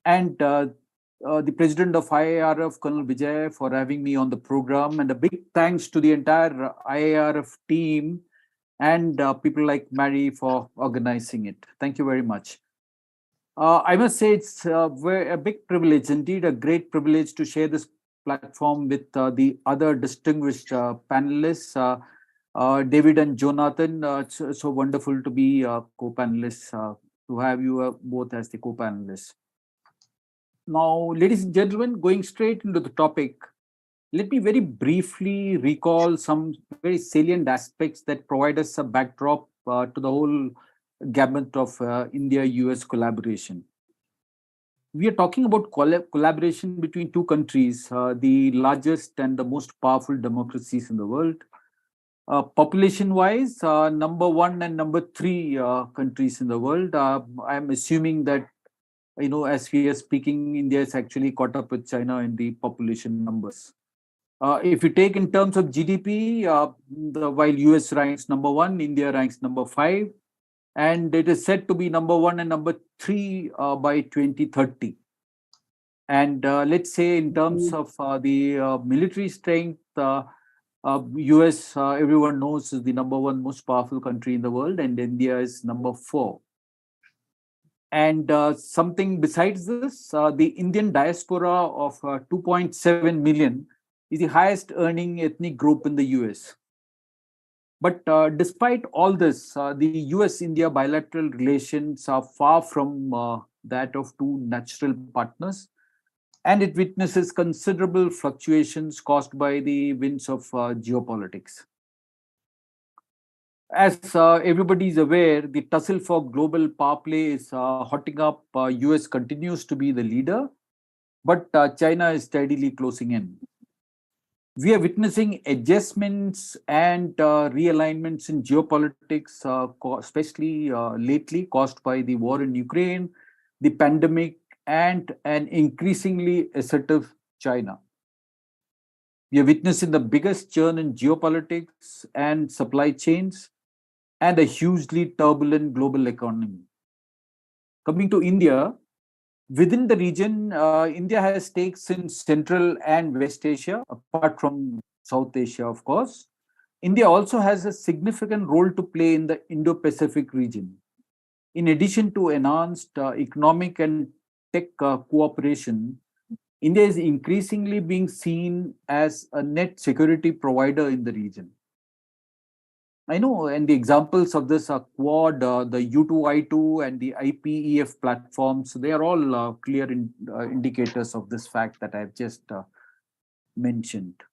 and the president of IARF, Colonel Vijay, for having me on the program, and a big thanks to the entire IARF team and people like Mary for organizing it. Thank you very much. I must say it's a big privilege, indeed a great privilege, to share this platform with the other distinguished panelists, David and Jonathan. It's so wonderful to be co-panelists, to have you both as the co-panelists. Now, ladies and gentlemen, going straight into the topic, let me very briefly recall some very salient aspects that provide us a backdrop to the whole gamut of India-US collaboration. We are talking about collaboration between 2 countries, the largest and the most powerful democracies in the world. Population-wise, number 1 and number 3 countries in the world. I'm assuming that, as we are speaking, India is actually caught up with China in the population numbers. If you take in terms of GDP, while US ranks number 1, India ranks number 5, and it is said to be number 1 and number 3 by 2030. And let's say in terms of the military strength, US, everyone knows, is the number 1 most powerful country in the world, and India is number 4. And something besides this, the Indian diaspora of 2.7 million is the highest earning ethnic group in the US. But despite all this, the US-India bilateral relations are far from that of 2 natural partners, and it witnesses considerable fluctuations caused by the winds of geopolitics. As everybody is aware, the tussle for global power play is hotting up. US continues to be the leader, but China is steadily closing in. We are witnessing adjustments and realignments in geopolitics, especially lately, caused by the war in Ukraine, the pandemic, and an increasingly assertive China. We are witnessing the biggest churn in geopolitics and supply chains, and a hugely turbulent global economy. Coming to India, within the region, India has stakes in Central and West Asia, apart from South Asia, of course. India also has a significant role to play in the Indo-Pacific region. In addition to enhanced economic and tech cooperation, India is increasingly being seen as a net security provider in the region. I know, and the examples of this are Quad, the U2I2, and the IPEF platforms. They are all clear indicators of this fact that I've just mentioned.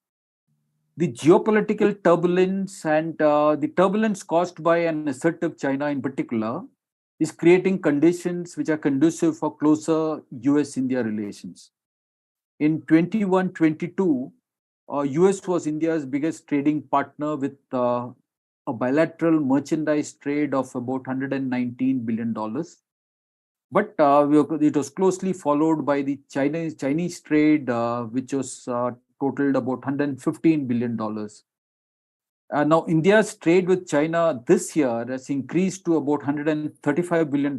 The geopolitical turbulence and the turbulence caused by an assertive China in particular is creating conditions which are conducive for closer US-India relations. In 21-22, US was India's biggest trading partner with a bilateral merchandise trade of about $119 billion. But it was closely followed by the Chinese trade, which was totaled about $115 billion. Now, India's trade with China this year has increased to about $135 billion.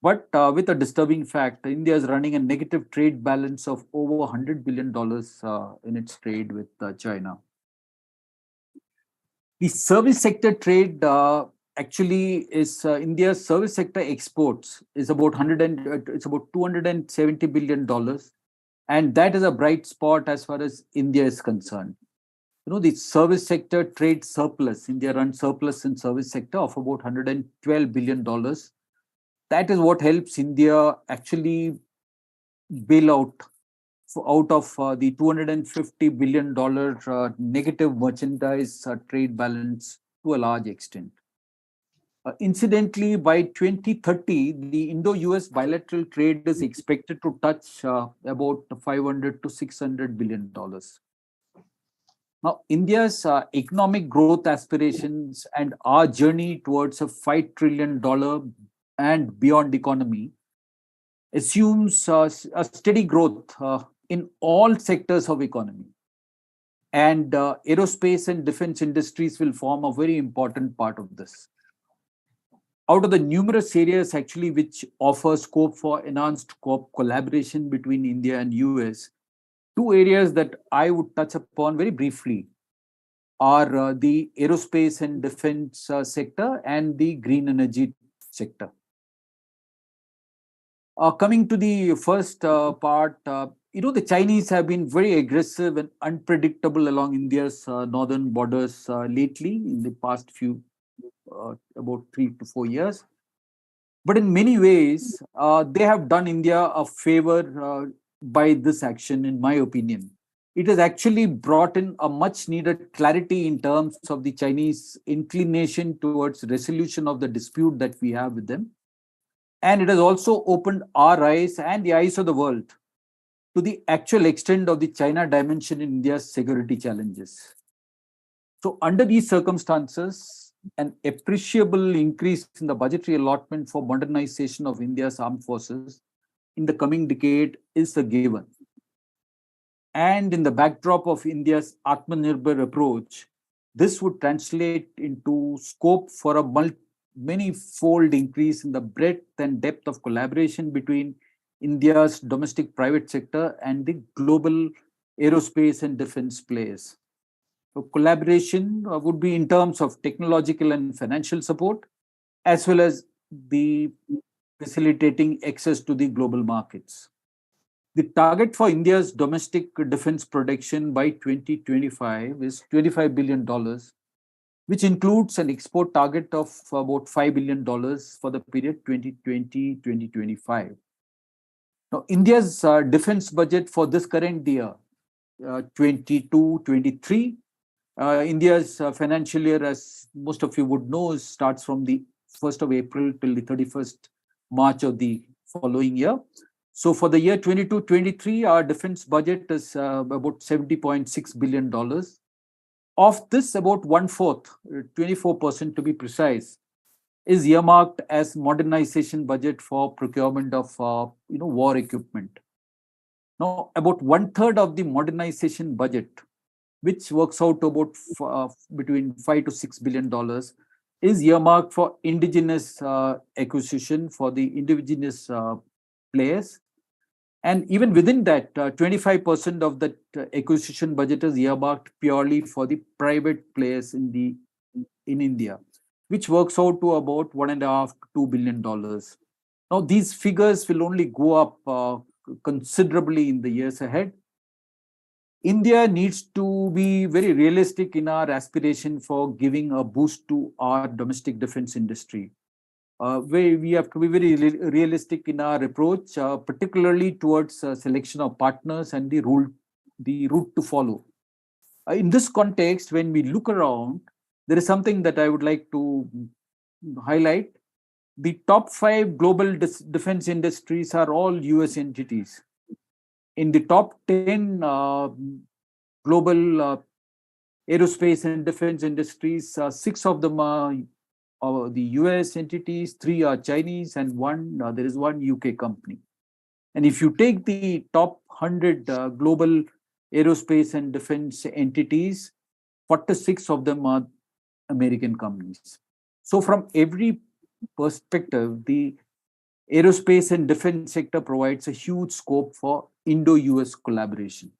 But with a disturbing fact, India is running a negative trade balance of over $100 billion in its trade with China. The service sector trade actually is India's service sector exports is about it's about $270 billion. And that is a bright spot as far as India is concerned. You know, the service sector trade surplus, India runs surplus in service sector of about $112 billion. That is what helps India actually bail out of the $250 billion negative merchandise trade balance to a large extent. Incidentally, by 2030, the Indo-US bilateral trade is expected to touch about $500 to $600 billion. Now, India's economic growth aspirations and our journey towards a $5 trillion and beyond economy assumes a steady growth in all sectors of economy. And aerospace and defense industries will form a very important part of this. Out of the numerous areas actually which offer scope for enhanced collaboration between India and US, two areas that I would touch upon very briefly are the aerospace and defense sector and the green energy sector. Coming to the first part, the Chinese have been very aggressive and unpredictable along India's northern borders lately in the past few, about 3 to 4 years. But in many ways, they have done India a favor by this action, in my opinion. It has actually brought in a much needed clarity in terms of the Chinese inclination towards resolution of the dispute that we have with them. And it has also opened our eyes and the eyes of the world to the actual extent of the China dimension in India's security challenges. So under these circumstances, an appreciable increase in the budgetary allotment for modernization of India's armed forces in the coming decade is a given. And in the backdrop of India's Atmanirbhar approach, this would translate into scope for a many-fold increase in the breadth and depth of collaboration between India's domestic private sector and the global aerospace and defense players. So collaboration would be in terms of technological and financial support, as well as the facilitating access to the global markets. The target for India's domestic defense production by 2025 is $25 billion, which includes an export target of about $5 billion for the period 2020-2025. Now, India's defense budget for this current year, 22-23, India's financial year, as most of you would know, starts from the 1st of April till the 31st March of the following year. So for the year 22-23, our defense budget is about $70.6 billion. Of this, about 1/4, 24% to be precise, is earmarked as modernization budget for procurement of war equipment. Now, about 1/3 of the modernization budget, which works out to about between $5 to $6 billion, is earmarked for indigenous acquisition for the indigenous players. And even within that, 25% of the acquisition budget is earmarked purely for the private players in India, which works out to about $1.5 to $2 billion. Now, these figures will only go up considerably in the years ahead. India needs to be very realistic in our aspiration for giving a boost to our domestic defense industry. We have to be very realistic in our approach, particularly towards selection of partners and the route to follow. In this context, when we look around, there is something that I would like to highlight. The top 5 global defense industries are all US entities. In the top 10 global aerospace and defense industries, 6 of them are the US entities, 3 are Chinese, and there is one UK company. And if you take the top 100 global aerospace and defense entities, 46 of them are American companies. So from every perspective, the aerospace and defense sector provides a huge scope for Indo-US collaboration.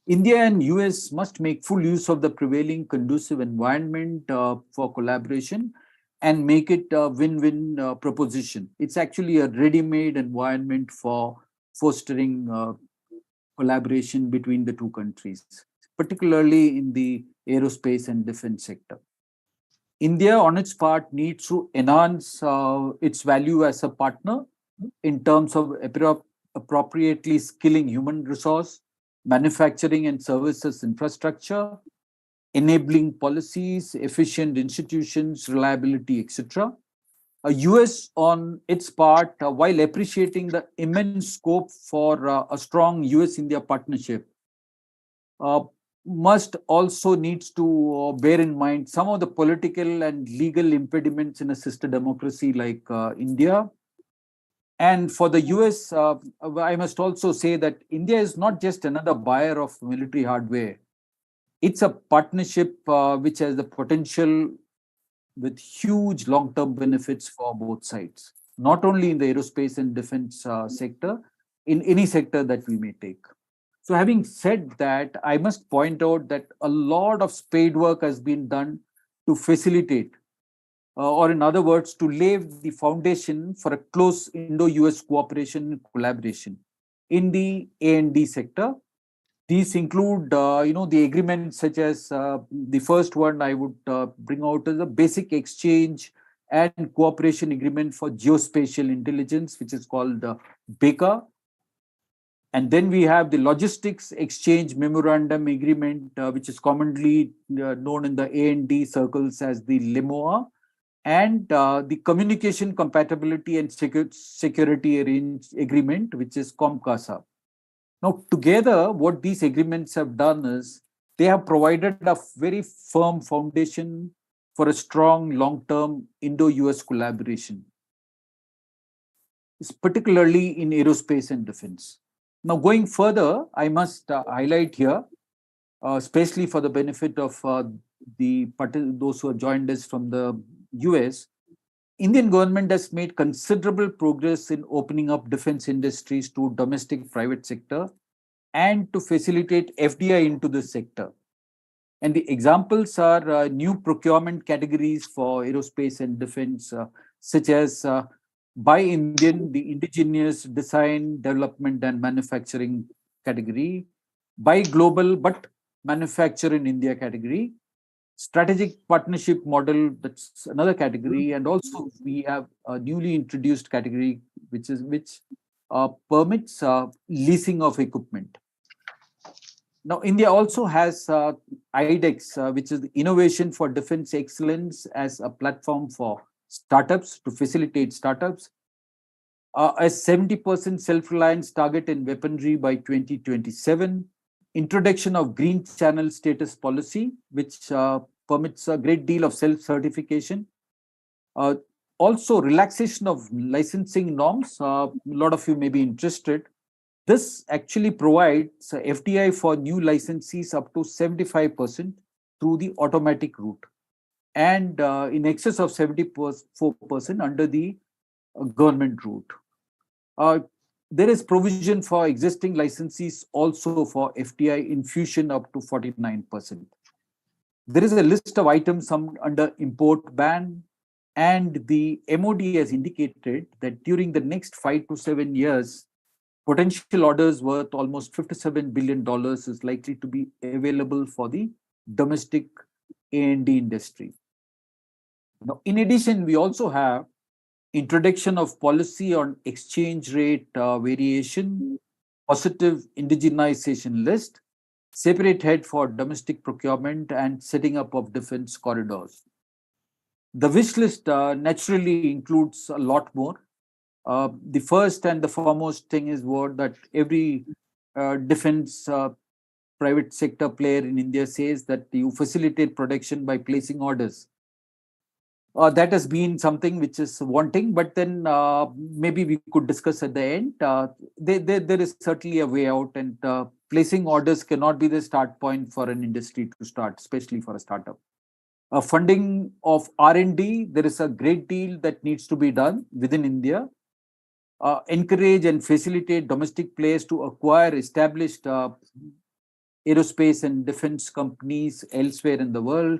India and US must make full use of the prevailing conducive environment for collaboration and make it a win-win proposition. It's actually a ready-made environment for fostering collaboration between the two countries, particularly in the aerospace and defense sector. India, on its part, needs to enhance its value as a partner in terms of appropriately skilling human resource, manufacturing and services infrastructure, enabling policies, efficient institutions, reliability, etc. US, on its part, while appreciating the immense scope for a strong US-India partnership, must also needs to bear in mind some of the political and legal impediments in a sister democracy like India. And for the US, I must also say that India is not just another buyer of military hardware. It's a partnership which has the potential with huge long-term benefits for both sides, not only in the aerospace and defense sector, in any sector that we may take. So having said that, I must point out that a lot of spade work has been done to facilitate, or in other words, to lay the foundation for a close Indo-US cooperation and collaboration in the A&D sector. These include, the agreements such as the first one I would bring out is a basic exchange and cooperation agreement for geospatial intelligence, which is called BECA. And then we have the logistics exchange memorandum agreement, which is commonly known in the A&D circles as the LEMOA, and the communication compatibility and security agreement, which is COMCASA. Now, together, what these agreements have done is they have provided a very firm foundation for a strong long-term Indo-US collaboration, particularly in aerospace and defense. Now, going further, I must highlight here, especially for the benefit of those who have joined us from the US, Indian government has made considerable progress in opening up defense industries to domestic private sector and to facilitate FDI into the sector. And the examples are new procurement categories for aerospace and defense, such as Buy Indian, the indigenous design, development and manufacturing category, Buy Global but manufacture in India category, strategic partnership model, that's another category, and also we have a newly introduced category which permits leasing of equipment. Now, India also has IDEX, which is the Innovation for Defense Excellence, as a platform for startups, to facilitate startups. A 70% self-reliance target in weaponry by 2027. Introduction of Green Channel Status Policy, which permits a great deal of self-certification. Also, relaxation of licensing norms. A lot of you may be interested. This actually provides FDI for new licensees up to 75% through the automatic route, and in excess of 74% under the government route. there is provision for existing licensees also for FDI infusion up to 49%. There is a list of items some under import ban, and the MOD has indicated that during the next 5 to 7 years, potential orders worth almost $57 billion is likely to be available for the domestic A&D industry. Now, in addition, we also have introduction of policy on exchange rate variation, positive indigenization list, separate head for domestic procurement, and setting up of defense corridors. The wish list naturally includes a lot more. The first and the foremost thing is that every defense private sector player in India says that you facilitate production by placing orders. That has been something which is wanting, but then maybe we could discuss at the end. There is certainly a way out, and placing orders cannot be the start point for an industry to start, especially for a startup. Funding of R&D, there is a great deal that needs to be done within India. Encourage and facilitate domestic players to acquire established aerospace and defense companies elsewhere in the world.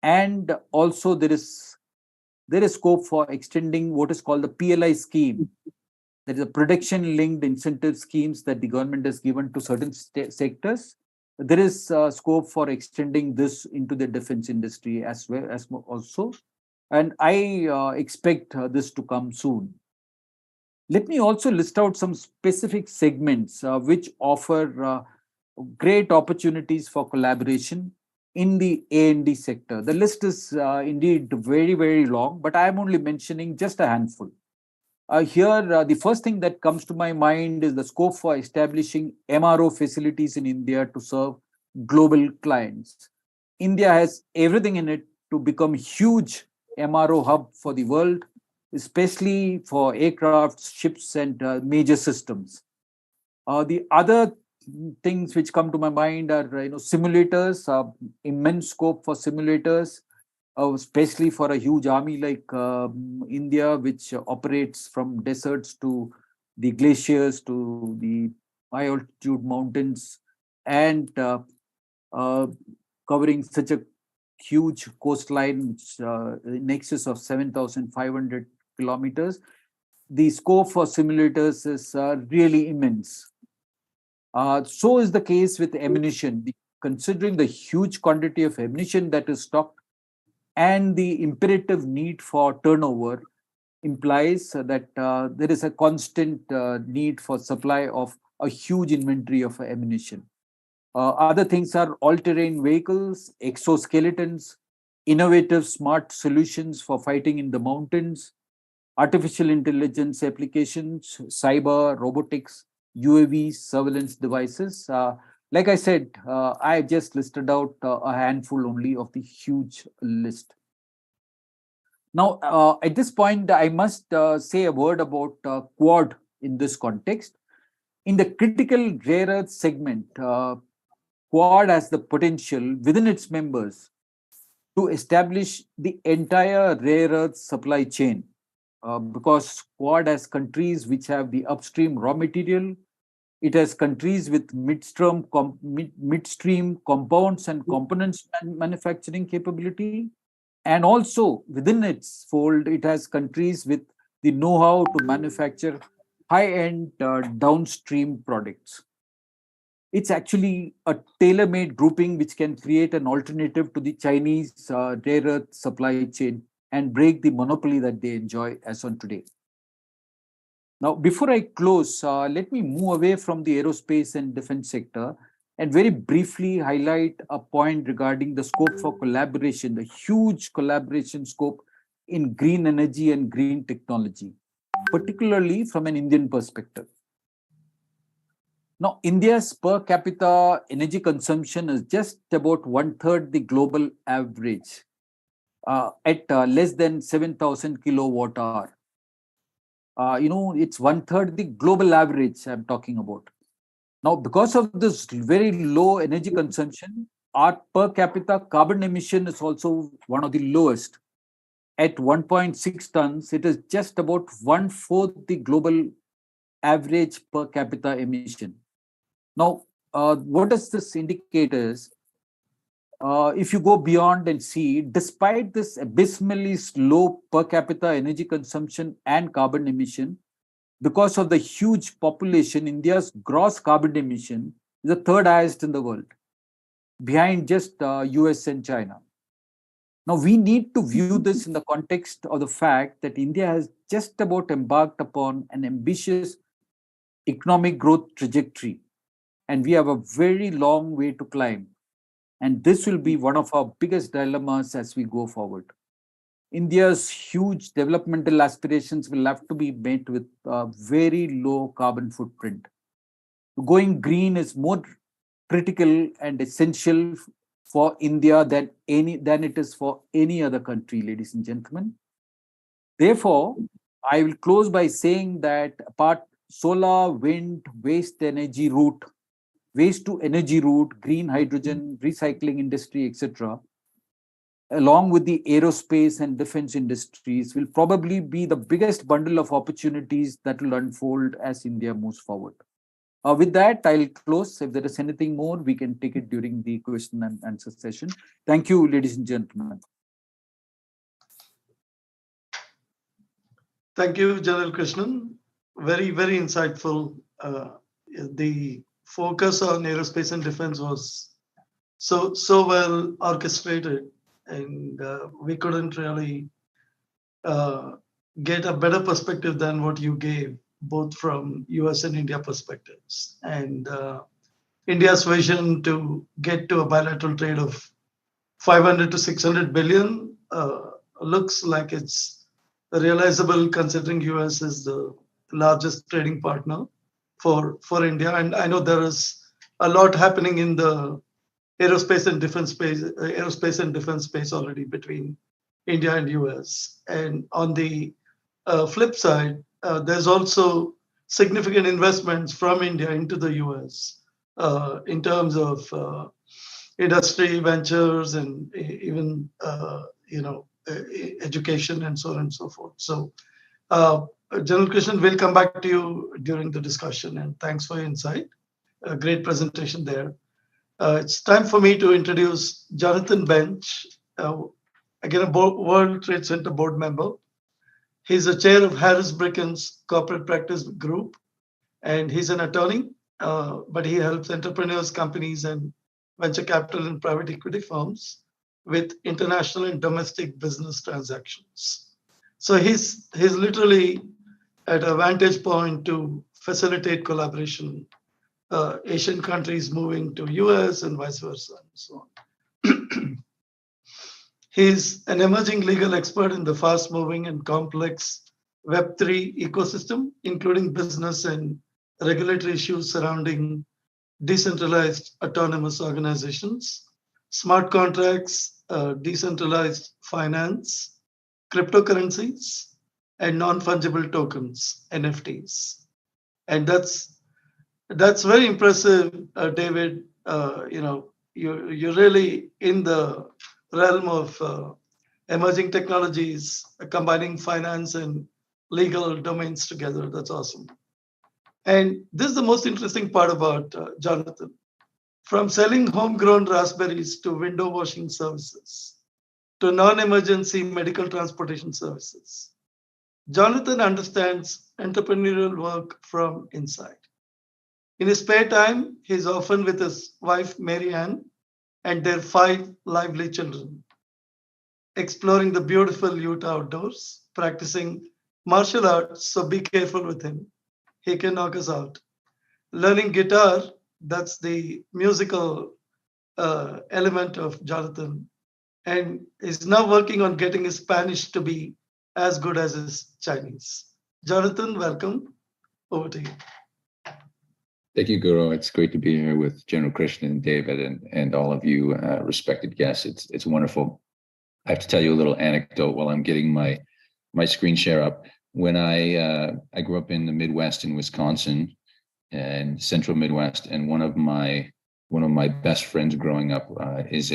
And also there is scope for extending what is called the PLI scheme. There is a production-linked incentive schemes that the government has given to certain sectors. There is scope for extending this into the defense industry as well as also. And I expect this to come soon. Let me also list out some specific segments which offer great opportunities for collaboration in the A&D sector. The list is indeed very, very long, but I'm only mentioning just a handful. Here, the first thing that comes to my mind is the scope for establishing MRO facilities in India to serve global clients. India has everything in it to become a huge MRO hub for the world, especially for aircrafts, ships, and major systems. The other things which come to my mind are simulators, immense scope for simulators, especially for a huge army like India, which operates from deserts to the glaciers to the high altitude mountains, and covering such a huge coastline, which in excess of 7,500 kilometers. The scope for simulators is really immense. So is the case with ammunition. Considering the huge quantity of ammunition that is stocked and the imperative need for turnover implies that there is a constant need for supply of a huge inventory of ammunition. Other things are all-terrain vehicles, exoskeletons, innovative smart solutions for fighting in the mountains, artificial intelligence applications, cyber, robotics, UAVs, surveillance devices. Like I said, I just listed out a handful only of the huge list. Now, at this point, I must say a word about Quad in this context. In the critical rare earth segment, Quad has the potential within its members to establish the entire rare earth supply chain. Because Quad has countries which have the upstream raw material, it has countries with midstream compounds and components manufacturing capability, and also within its fold, it has countries with the know-how to manufacture high-end downstream products. It's actually a tailor-made grouping which can create an alternative to the Chinese rare earth supply chain and break the monopoly that they enjoy as on today. Now, before I close, let me move away from the aerospace and defense sector and very briefly highlight a point regarding the scope for collaboration, the huge collaboration scope in green energy and green technology, particularly from an Indian perspective. Now, India's per capita energy consumption is just about 1/3 the global average, at less than 7,000 kilowatt hour. It's 1/3 the global average I'm talking about. Now, because of this very low energy consumption, our per capita carbon emission is also one of the lowest. At 1.6 tons, it is just about 1/4 the global average per capita emission. Now, what does this indicate is, if you go beyond and see, despite this abysmally low per capita energy consumption and carbon emission, because of the huge population, India's gross carbon emission is the third highest in the world, behind just US and China. Now, we need to view this in the context of the fact that India has just about embarked upon an ambitious economic growth trajectory, and we have a very long way to climb. And this will be one of our biggest dilemmas as we go forward. India's huge developmental aspirations will have to be met with a very low carbon footprint. Going green is more critical and essential for India than it is for any other country, ladies and gentlemen. Therefore, I will close by saying that apart solar, wind, waste to energy route, green hydrogen, recycling industry, etc., along with the aerospace and defense industries, will probably be the biggest bundle of opportunities that will unfold as India moves forward. With that, I'll close. If there is anything more, we can take it during the question and answer session. Thank you, ladies and gentlemen. Thank you, General Krishnan. Very, very insightful. The focus on aerospace and defense was so well orchestrated, and we couldn't really get a better perspective than what you gave, both from US and India perspectives. And India's vision to get to a bilateral trade of 500 to 600 billion looks like it's realizable, considering US is the largest trading partner for India. And I know there is a lot happening in the aerospace and defense space already between India and US. And on the flip side, there's also significant investments from India into the US in terms of industry ventures and even education and so on and so forth. So, General Krishnan, we'll come back to you during the discussion, and thanks for your insight. A great presentation there. It's time for me to introduce Jonathan Bench, again a World Trade Center board member. He's the chair of Harris Bricken's corporate practice group, and he's an attorney, but he helps entrepreneurs, companies, and venture capital and private equity firms with international and domestic business transactions. So he's literally at a vantage point to facilitate collaboration, Asian countries moving to US and vice versa, and so on. He's an emerging legal expert in the fast-moving and complex Web3 ecosystem, including business and regulatory issues surrounding decentralized autonomous organizations, smart contracts, decentralized finance, cryptocurrencies, and non-fungible tokens, NFTs. And that's very impressive, David. You're really in the realm of emerging technologies, combining finance and legal domains together. That's awesome. And this is the most interesting part about Jonathan. From selling homegrown raspberries to window washing services to non-emergency medical transportation services, Jonathan understands entrepreneurial work from inside. In his spare time, he's often with his wife, Mary Ann, and their 5 lively children, exploring the beautiful Utah outdoors, practicing martial arts, so be careful with him. He can knock us out. Learning guitar, that's the musical element of Jonathan, and is now working on getting his Spanish to be as good as his Chinese. Jonathan, welcome. Over to you. Thank you, Guru. It's great to be here with General Krishnan and David and all of you respected guests. It's wonderful. I have to tell you a little anecdote while I'm getting my screen share up. When I grew up in the Midwest in Wisconsin and Central Midwest, and one of my best friends growing up is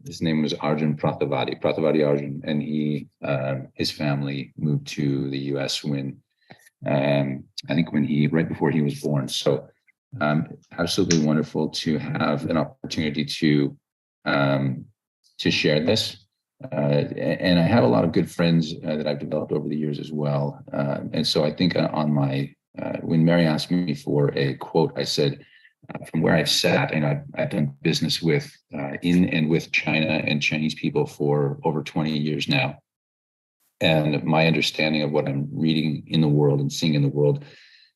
his name was Arjun Prathavadi Arjun, and his family moved to the U.S. when I think right before he was born. So absolutely wonderful to have an opportunity to share this. And I have a lot of good friends that I've developed over the years as well. And so I think on my, when Mary asked me for a quote, I said, from where I've sat, and I've done business with in and with China and Chinese people for over 20 years now. And my understanding of what I'm reading in the world and seeing in the world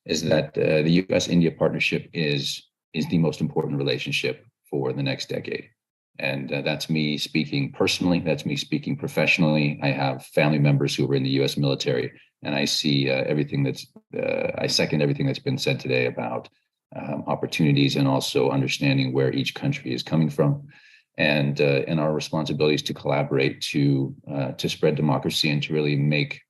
is that the US-India partnership is the most important relationship for the next decade. And that's me speaking personally, that's me speaking professionally. I have family members who were in the US military, and I see I second everything that's been said today about opportunities and also understanding where each country is coming from. And our responsibilities to collaborate to spread democracy and to really make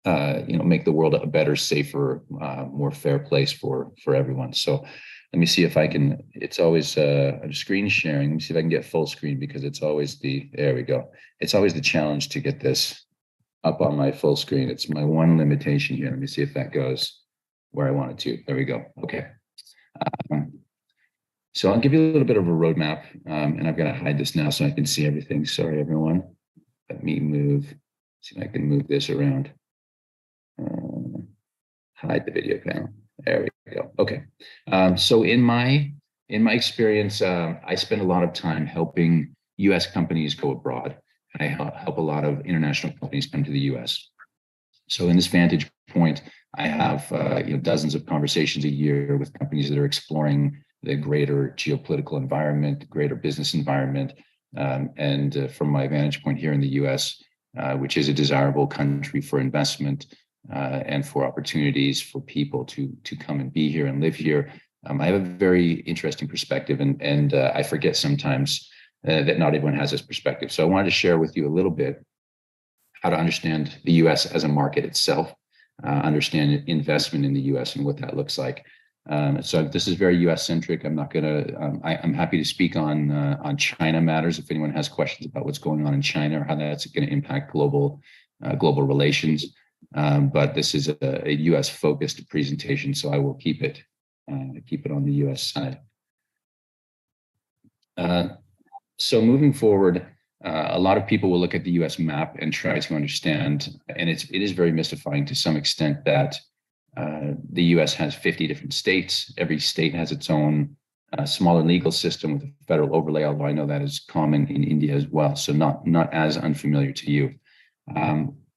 the world a better, safer, more fair place for everyone. So let me see if I can. It's always a screen sharing. Let me see if I can get full screen, because it's always there we go. It's always the challenge to get this up on my full screen. It's my one limitation here. Let me see if that goes where I want it to. There we go. Okay. So I'll give you a little bit of a roadmap, and I've got to hide this now so I can see everything. Sorry, everyone. Let me see if I can move this around. Hide the video panel. There we go. Okay. So in my experience, I spend a lot of time helping U.S. companies go abroad. I help a lot of international companies come to the U.S. So in this vantage point, I have dozens of conversations a year with companies that are exploring the greater geopolitical environment, greater business environment, and from my vantage point here in the U.S., which is a desirable country for investment and for opportunities for people to come and be here and live here, I have a very interesting perspective, and I forget sometimes that not everyone has this perspective. So I wanted to share with you a little bit how to understand the U.S. as a market itself, understand investment in the U.S. and what that looks like. So this is very U.S. centric. I'm not going to. I'm happy to speak on China matters if anyone has questions about what's going on in China or how that's going to impact global relations. But this is a U.S. focused presentation, so I will keep it on the U.S. side. So moving forward, a lot of people will look at the U.S. map and try to understand, and it is very mystifying to some extent that the U.S. has 50 different states. Every state has its own smaller legal system with a federal overlay, although I know that is common in India as well, so not as unfamiliar to you.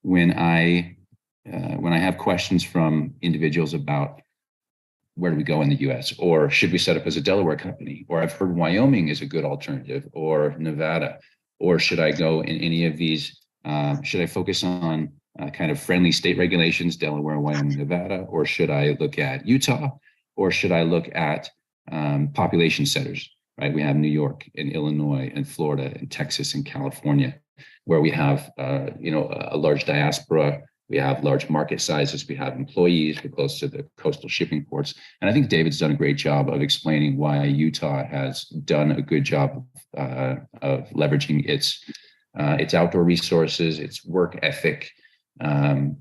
When I have questions from individuals about where do we go in the U.S., or should we set up as a Delaware company, or I've heard Wyoming is a good alternative, or Nevada, or should I go in any of these? Should I focus on kind of friendly state regulations, Delaware, Wyoming, Nevada, or should I look at Utah, or should I look at population centers, right? We have New York and Illinois and Florida and Texas and California, where we have a large diaspora. We have large market sizes, we have employees, we're close to the coastal shipping ports. And I think David's done a great job of explaining why Utah has done a good job of leveraging its outdoor resources, its work ethic, and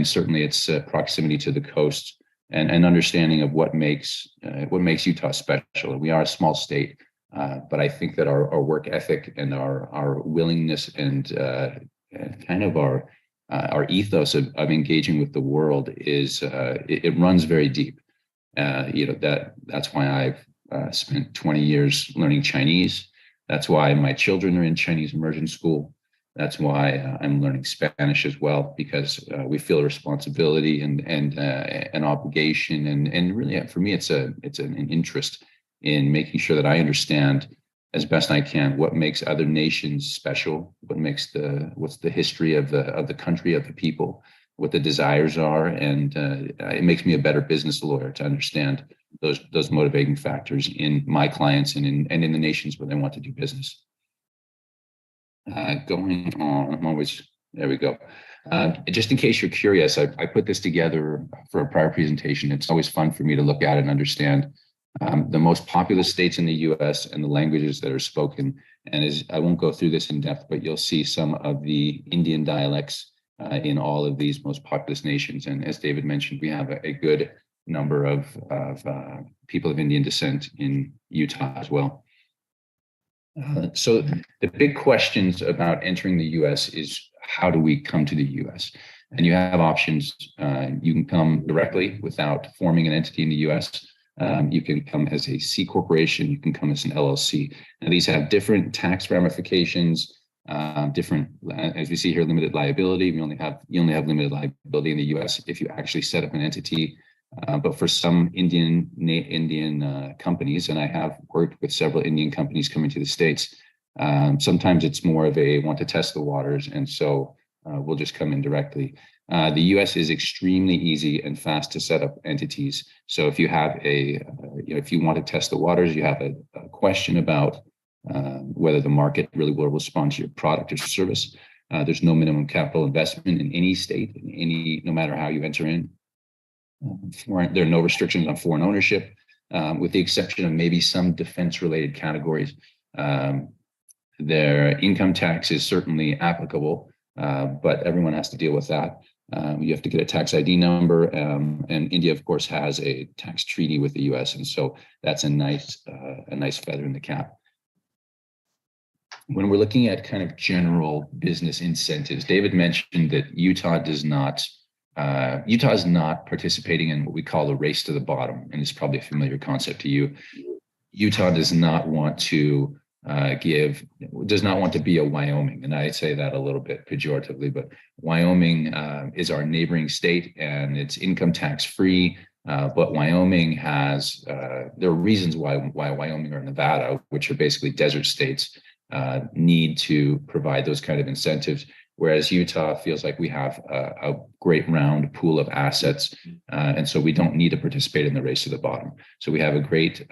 certainly its proximity to the coast and understanding of what makes Utah special. We are a small state, but I think that our work ethic and our willingness and kind of our ethos of engaging with the world is it runs very deep. That's why I've spent 20 years learning Chinese. That's why my children are in Chinese immersion school. That's why I'm learning Spanish as well, because we feel a responsibility and an obligation, and really for me it's an interest in making sure that I understand as best I can what makes other nations special, what's the history of the country, of the people, what the desires are, and it makes me a better business lawyer to understand those motivating factors in my clients and in the nations where they want to do business. Going on, there we go. Just in case you're curious, I put this together for a prior presentation. It's always fun for me to look at and understand the most populous states in the U.S. and the languages that are spoken. And I won't go through this in depth, but you'll see some of the Indian dialects in all of these most populous nations. And as David mentioned, we have a good number of people of Indian descent in Utah as well. So the big questions about entering the US is, how do we come to the US? And you have options. You can come directly without forming an entity in the US. You can come as a C corporation, you can come as an LLC. Now these have different tax ramifications, different, as we see here, limited liability. You only have limited liability in the US if you actually set up an entity. But for some Indian companies, and I have worked with several Indian companies coming to the States, sometimes it's more of a want to test the waters, and so we'll just come in directly. The US is extremely easy and fast to set up entities. So if you have if you want to test the waters, you have a question about whether the market really will respond to your product or service. There's no minimum capital investment in any state, no matter how you enter in. There are no restrictions on foreign ownership, with the exception of maybe some defense-related categories. Their income tax is certainly applicable, but everyone has to deal with that. You have to get a tax ID number, and India, of course, has a tax treaty with the US, and so that's a nice feather in the cap. When we're looking at kind of general business incentives, David mentioned that Utah is not participating in what we call the race to the bottom, and it's probably a familiar concept to you. Utah does not want to be a Wyoming, and I say that a little bit pejoratively, but Wyoming is our neighboring state, and it's income tax free. But Wyoming has there are reasons why Wyoming or Nevada, which are basically desert states, need to provide those kind of incentives. Whereas Utah feels like we have a great round pool of assets, and so we don't need to participate in the race to the bottom. So we have great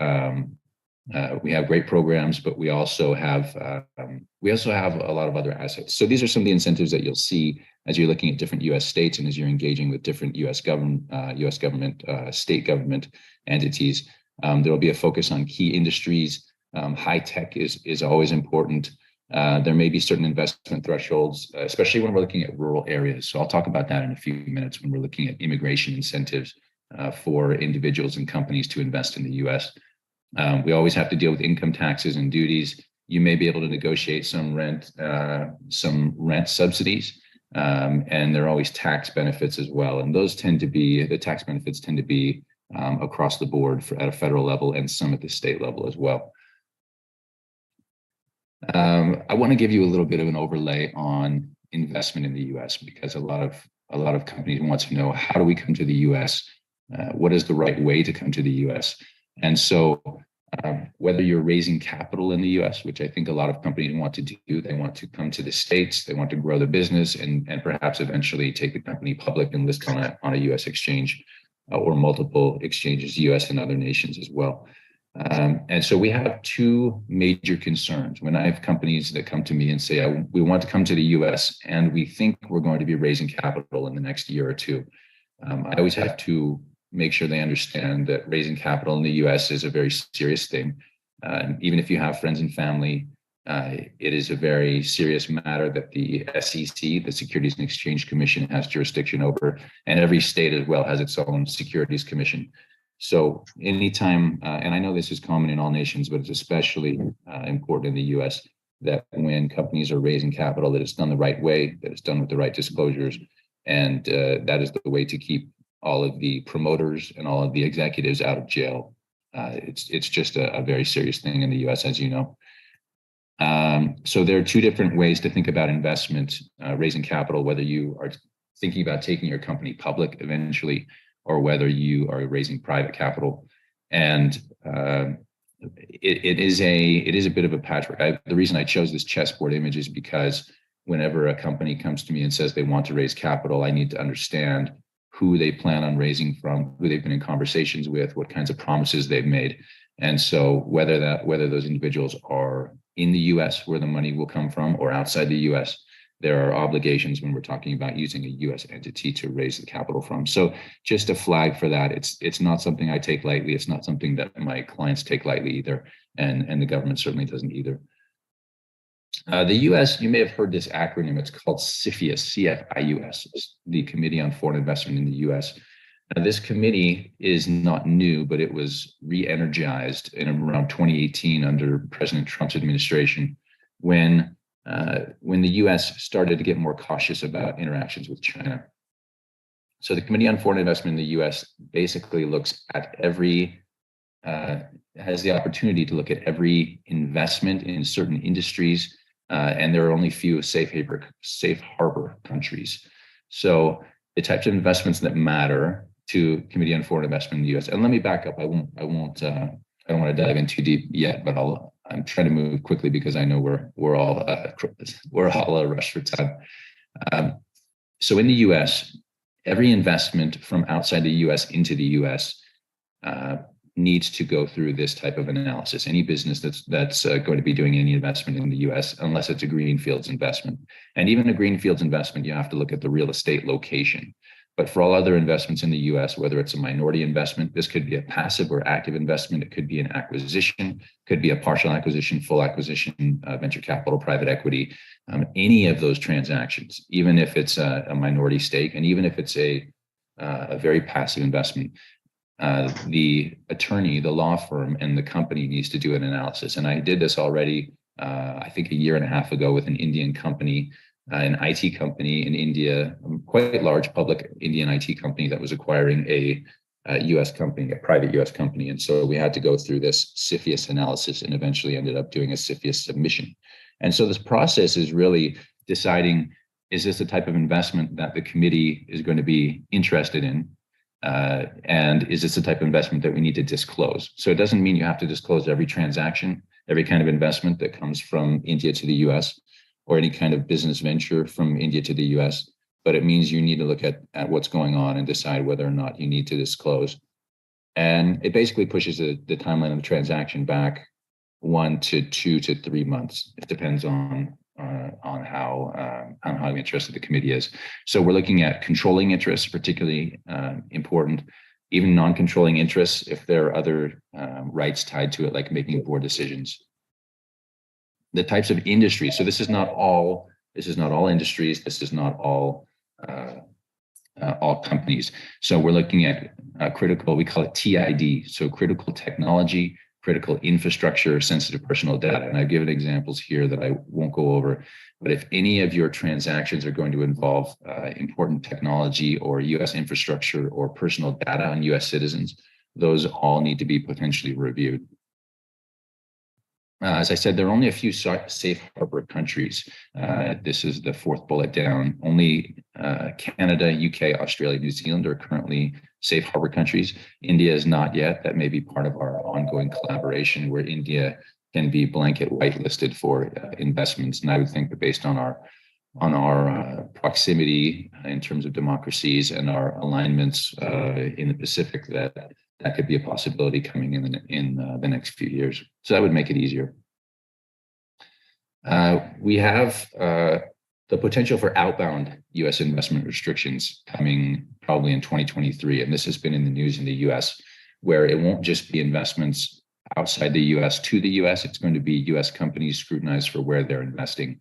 programs, but we also have a lot of other assets. So these are some of the incentives that you'll see as you're looking at different U.S. states and as you're engaging with different U.S. government, state government entities. There will be a focus on key industries. High tech is always important. There may be certain investment thresholds, especially when we're looking at rural areas. So I'll talk about that in a few minutes when we're looking at immigration incentives for individuals and companies to invest in the U.S. We always have to deal with income taxes and duties. You may be able to negotiate some rent subsidies, and there are always tax benefits as well. And the tax benefits tend to be across the board at a federal level and some at the state level as well. I want to give you a little bit of an overlay on investment in the U.S. because a lot of companies want to know, how do we come to the U.S.? What is the right way to come to the U.S.? And so whether you're raising capital in the U.S., which I think a lot of companies want to do, they want to come to the States, they want to grow the business and perhaps eventually take the company public and list on a U.S. exchange or multiple exchanges, U.S. and other nations as well. And so we have two major concerns. When I have companies that come to me and say, we want to come to the US and we think we're going to be raising capital in the next year or two, I always have to make sure they understand that raising capital in the US is a very serious thing. Even if you have friends and family, it is a very serious matter that the SEC, the Securities and Exchange Commission, has jurisdiction over, and every state as well has its own Securities Commission. So anytime, and I know this is common in all nations, but it's especially important in the US, that when companies are raising capital, that it's done the right way, that it's done with the right disclosures, and that is the way to keep all of the promoters and all of the executives out of jail. It's just a very serious thing in the US, as you know. So there are two different ways to think about investment, raising capital, whether you are thinking about taking your company public eventually, or whether you are raising private capital. And it is a bit of a patchwork. The reason I chose this chessboard image is because whenever a company comes to me and says they want to raise capital, I need to understand who they plan on raising from, who they've been in conversations with, what kinds of promises they've made. And so whether those individuals are in the US where the money will come from or outside the US, there are obligations when we're talking about using a US entity to raise the capital from. So just a flag for that. It's not something I take lightly. It's not something that my clients take lightly either. And the government certainly doesn't either. The U.S., you may have heard this acronym. It's called CFIUS, C-F-I-U-S, the Committee on Foreign Investment in the U.S. Now, this committee is not new, but it was re-energized in around 2018 under President Trump's administration when the U.S. started to get more cautious about interactions with China. So the Committee on Foreign Investment in the U.S. basically looks at has the opportunity to look at every investment in certain industries, and there are only few safe harbor countries. So the types of investments that matter to Committee on Foreign Investment in the U.S. And let me back up. I don't want to dive in too deep yet, but I'm trying to move quickly because I know we're all rushed for time. So in the U.S., every investment from outside the U.S. into the U.S. Needs to go through this type of analysis. Any business that's going to be doing any investment in the U.S., unless it's a greenfields investment, and even a greenfields investment, you have to look at the real estate location. But for all other investments in the U.S., whether it's a minority investment, this could be a passive or active investment. It could be an acquisition, could be a partial acquisition, full acquisition, venture capital, private equity. Any of those transactions, even if it's a minority stake, and even if it's a very passive investment, the attorney, the law firm, and the company needs to do an analysis. And I did this already, I think a year and a half ago with an Indian company, an IT company in India, quite large public Indian IT company that was acquiring a US company, a private US company. And so we had to go through this CFIUS analysis and eventually ended up doing a CFIUS submission. And so this process is really deciding, is this the type of investment that the committee is going to be interested in? And is this the type of investment that we need to disclose? So it doesn't mean you have to disclose every transaction, every kind of investment that comes from India to the US, or any kind of business venture from India to the US, but it means you need to look at what's going on and decide whether or not you need to disclose. And it basically pushes the timeline of the transaction back 1 to 2 to 3 months. It depends on how interested the committee is. So we're looking at controlling interests, particularly important, even non-controlling interests, if there are other rights tied to it, like making board decisions. The types of industries. So this is not all industries. This is not all companies. So we're looking at critical, we call it TID. So critical technology, critical infrastructure, sensitive personal data. And I've given examples here that I won't go over, but if any of your transactions are going to involve important technology or US infrastructure or personal data on US citizens, those all need to be potentially reviewed. As I said, there are only a few safe harbor countries. This is the fourth bullet down. Only Canada, UK, Australia, New Zealand are currently safe harbor countries. India is not yet. That may be part of our ongoing collaboration where India can be blanket whitelisted for investments. And I would think that based on our proximity in terms of democracies and our alignments in the Pacific, that could be a possibility coming in the next few years. So that would make it easier. We have the potential for outbound US investment restrictions coming probably in 2023. And this has been in the news in the US, where it won't just be investments outside the US to the US, it's going to be US companies scrutinized for where they're investing.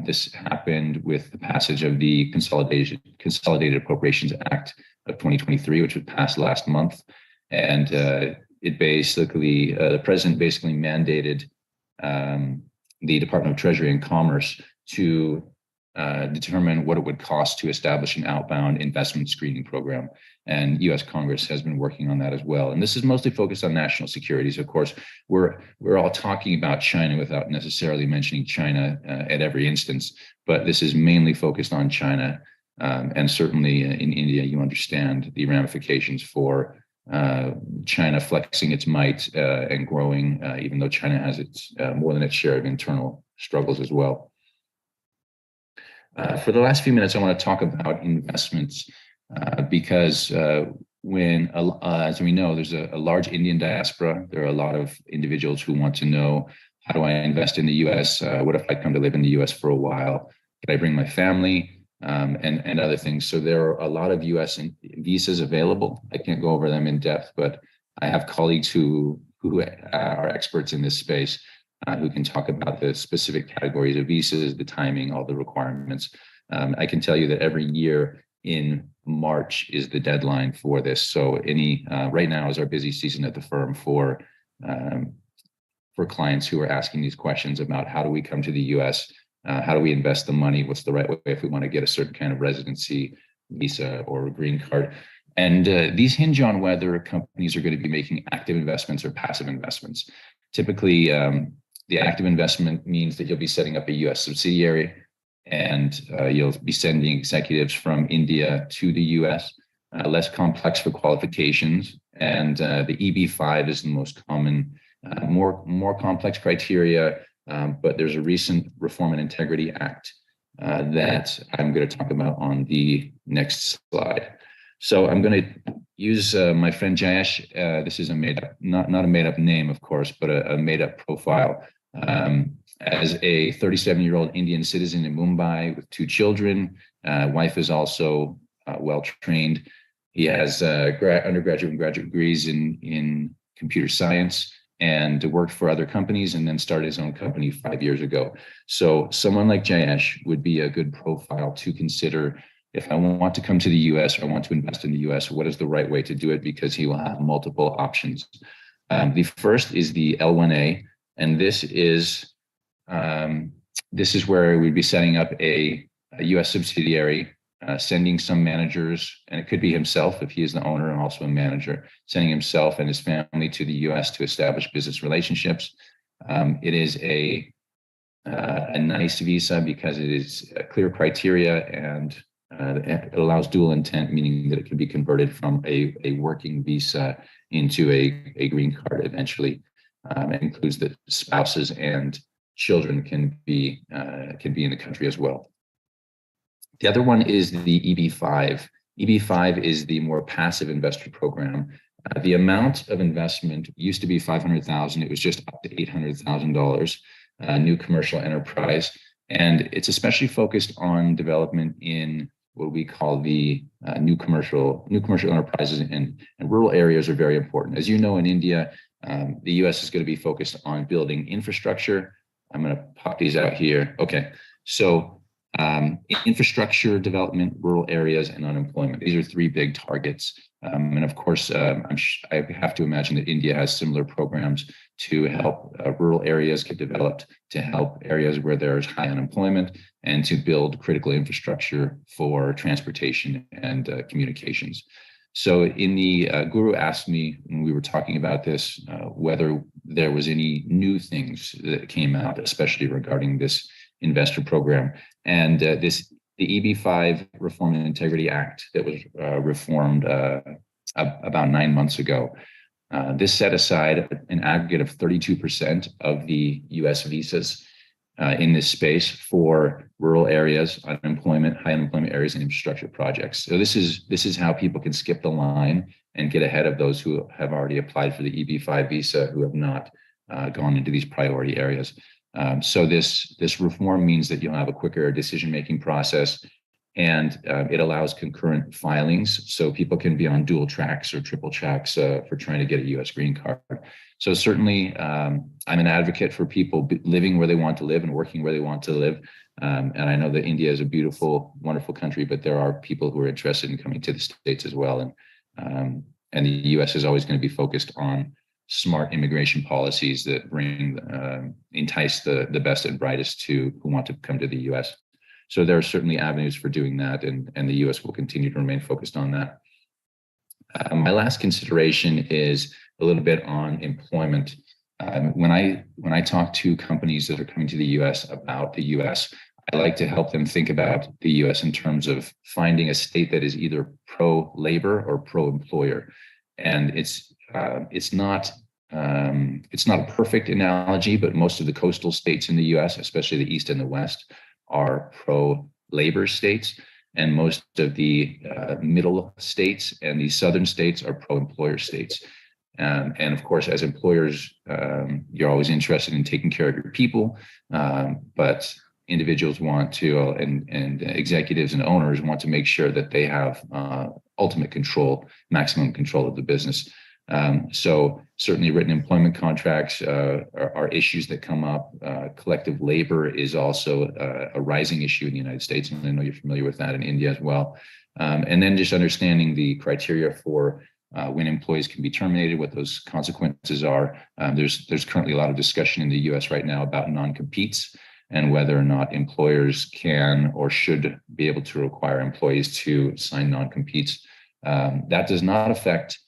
This happened with the passage of the Consolidated Appropriations Act of 2023, which was passed last month. And it basically, the president basically mandated the Department of Treasury and Commerce to determine what it would cost to establish an outbound investment screening program. And US Congress has been working on that as well. And this is mostly focused on national securities. Of course, we're all talking about China without necessarily mentioning China at every instance, but this is mainly focused on China. And certainly in India, you understand the ramifications for China flexing its might and growing, even though China has its more than its share of internal struggles as well. For the last few minutes, I want to talk about investments because when, as we know, there's a large Indian diaspora. There are a lot of individuals who want to know, how do I invest in the US? What if I come to live in the US for a while? Can I bring my family? And other things. So there are a lot of US visas available. I can't go over them in depth, but I have colleagues who are experts in this space. who can talk about the specific categories of visas, the timing, all the requirements. I can tell you that every year in March is the deadline for this. So right now is our busy season at the firm for clients who are asking these questions about how do we come to the US, how do we invest the money, what's the right way if we want to get a certain kind of residency, visa, or a green card. And these hinge on whether companies are going to be making active investments or passive investments. Typically, the active investment means that you'll be setting up a US subsidiary, and you'll be sending executives from India to the US, less complex for qualifications. And the EB-5 is the most common, more complex criteria, but there's a recent Reform and Integrity Act that I'm going to talk about on the next slide. So I'm going to use my friend Jayesh. This is a made-up, not a made-up name, of course, but a made-up profile. As a 37-year-old Indian citizen in Mumbai with 2 children, wife is also well-trained. He has undergraduate and graduate degrees in computer science, and worked for other companies, and then started his own company 5 years ago. So someone like Jayesh would be a good profile to consider if I want to come to the US or I want to invest in the US, what is the right way to do it? Because he will have multiple options. The first is the L1A, and this is where we'd be setting up a US subsidiary, sending some managers, and it could be himself if he is the owner and also a manager, sending himself and his family to the US to establish business relationships. It is a nice visa because it is clear criteria, and it allows dual intent, meaning that it can be converted from a working visa into a green card eventually. It includes that spouses and children can be in the country as well. The other one is the EB-5. EB-5 is the more passive investor program. The amount of investment used to be $500,000. It was just up to $800,000, new commercial enterprise. And it's especially focused on development in what we call the new commercial enterprises, and rural areas are very important. As you know, in India, the US is going to be focused on building infrastructure. I'm going to pop these out here. Okay, so infrastructure development, rural areas, and unemployment. These are 3 big targets. And of course, I have to imagine that India has similar programs to help rural areas get developed, to help areas where there's high unemployment, and to build critical infrastructure for transportation and communications. So in the Guru asked me when we were talking about this, whether there was any new things that came out, especially regarding this investor program. And the EB-5 Reform and Integrity Act that was reformed about 9 months ago. This set aside an aggregate of 32% of the US visas in this space for rural areas, unemployment, high unemployment areas, and infrastructure projects. So this is how people can skip the line and get ahead of those who have already applied for the EB-5 visa who have not gone into these priority areas. So this reform means that you'll have a quicker decision-making process, and it allows concurrent filings, so people can be on dual tracks or triple tracks for trying to get a U.S. green card. So certainly, I'm an advocate for people living where they want to live and working where they want to live. And I know that India is a beautiful, wonderful country, but there are people who are interested in coming to the States as well. And the U.S. is always going to be focused on smart immigration policies that entice the best and brightest who want to come to the U.S. So there are certainly avenues for doing that, and the U.S. will continue to remain focused on that. My last consideration is a little bit on employment. When I talk to companies that are coming to the U.S. about the U.S., I like to help them think about the U.S. in terms of finding a state that is either pro-labor or pro-employer. And it's not a perfect analogy, but most of the coastal states in the U.S., especially the East and the West, are pro-labor states, and most of the middle states and the southern states are pro-employer states. And of course, as employers, you're always interested in taking care of your people, but individuals want to, and executives and owners want to make sure that they have ultimate control, maximum control of the business. So certainly written employment contracts are issues that come up. Collective labor is also a rising issue in the United States, and I know you're familiar with that in India as well. And then just understanding the criteria for when employees can be terminated, what those consequences are. There's currently a lot of discussion in the US right now about non-competes and whether or not employers can or should be able to require employees to sign non-competes. That does not affect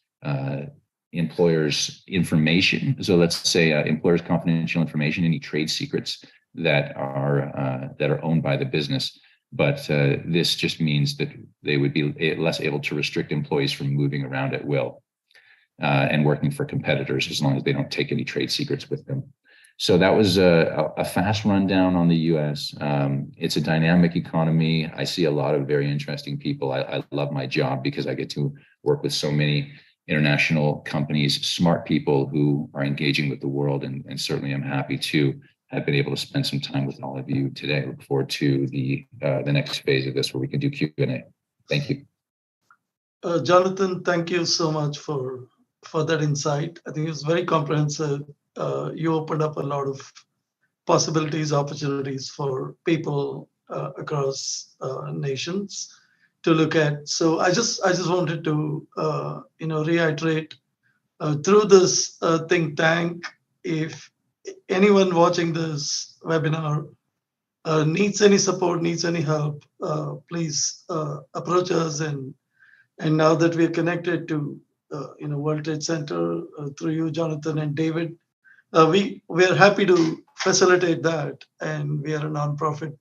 employers' information. So let's say employers' confidential information, any trade secrets that are owned by the business. But this just means that they would be less able to restrict employees from moving around at will and working for competitors as long as they don't take any trade secrets with them. So that was a fast rundown on the US. It's a dynamic economy. I see a lot of very interesting people. I love my job because I get to work with so many international companies, smart people who are engaging with the world. And certainly I'm happy to have been able to spend some time with all of you today. I look forward to the next phase of this where we can do Q&A. Thank you. Jonathan, thank you so much for that insight. I think it was very comprehensive. You opened up a lot of possibilities, opportunities for people across nations to look at. So I just wanted to reiterate through this think tank, if anyone watching this webinar needs any support, needs any help, please approach us. And now that we are connected to World Trade Center through you, Jonathan and David, we are happy to facilitate that. And we are a nonprofit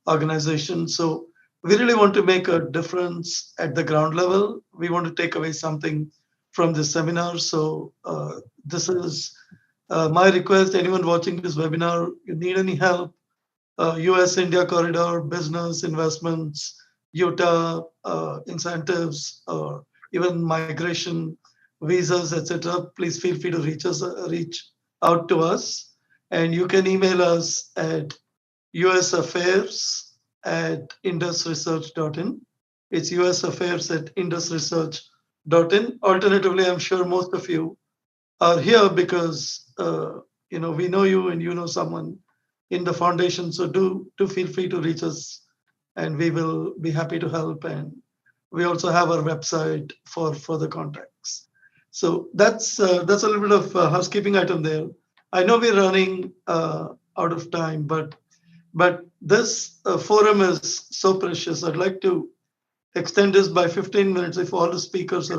organization, so we really want to make a difference at the ground level. We want to take away something from this seminar. So this is my request. Anyone watching this webinar, you need any help, US-India corridor, business, investments, Utah, incentives, or even migration, visas, etc., please feel free to reach out to us. And you can email us at usaffairs@indusresearch.in. It's usaffairs@indusresearch.in. Alternatively, I'm sure most of you are here because we know you and you know someone in the foundation. So do feel free to reach us, and we will be happy to help. And we also have our website for further contacts. So that's a little bit of a housekeeping item there. I know we're running out of time, but this forum is so precious. I'd like to extend this by 15 minutes if all the speakers are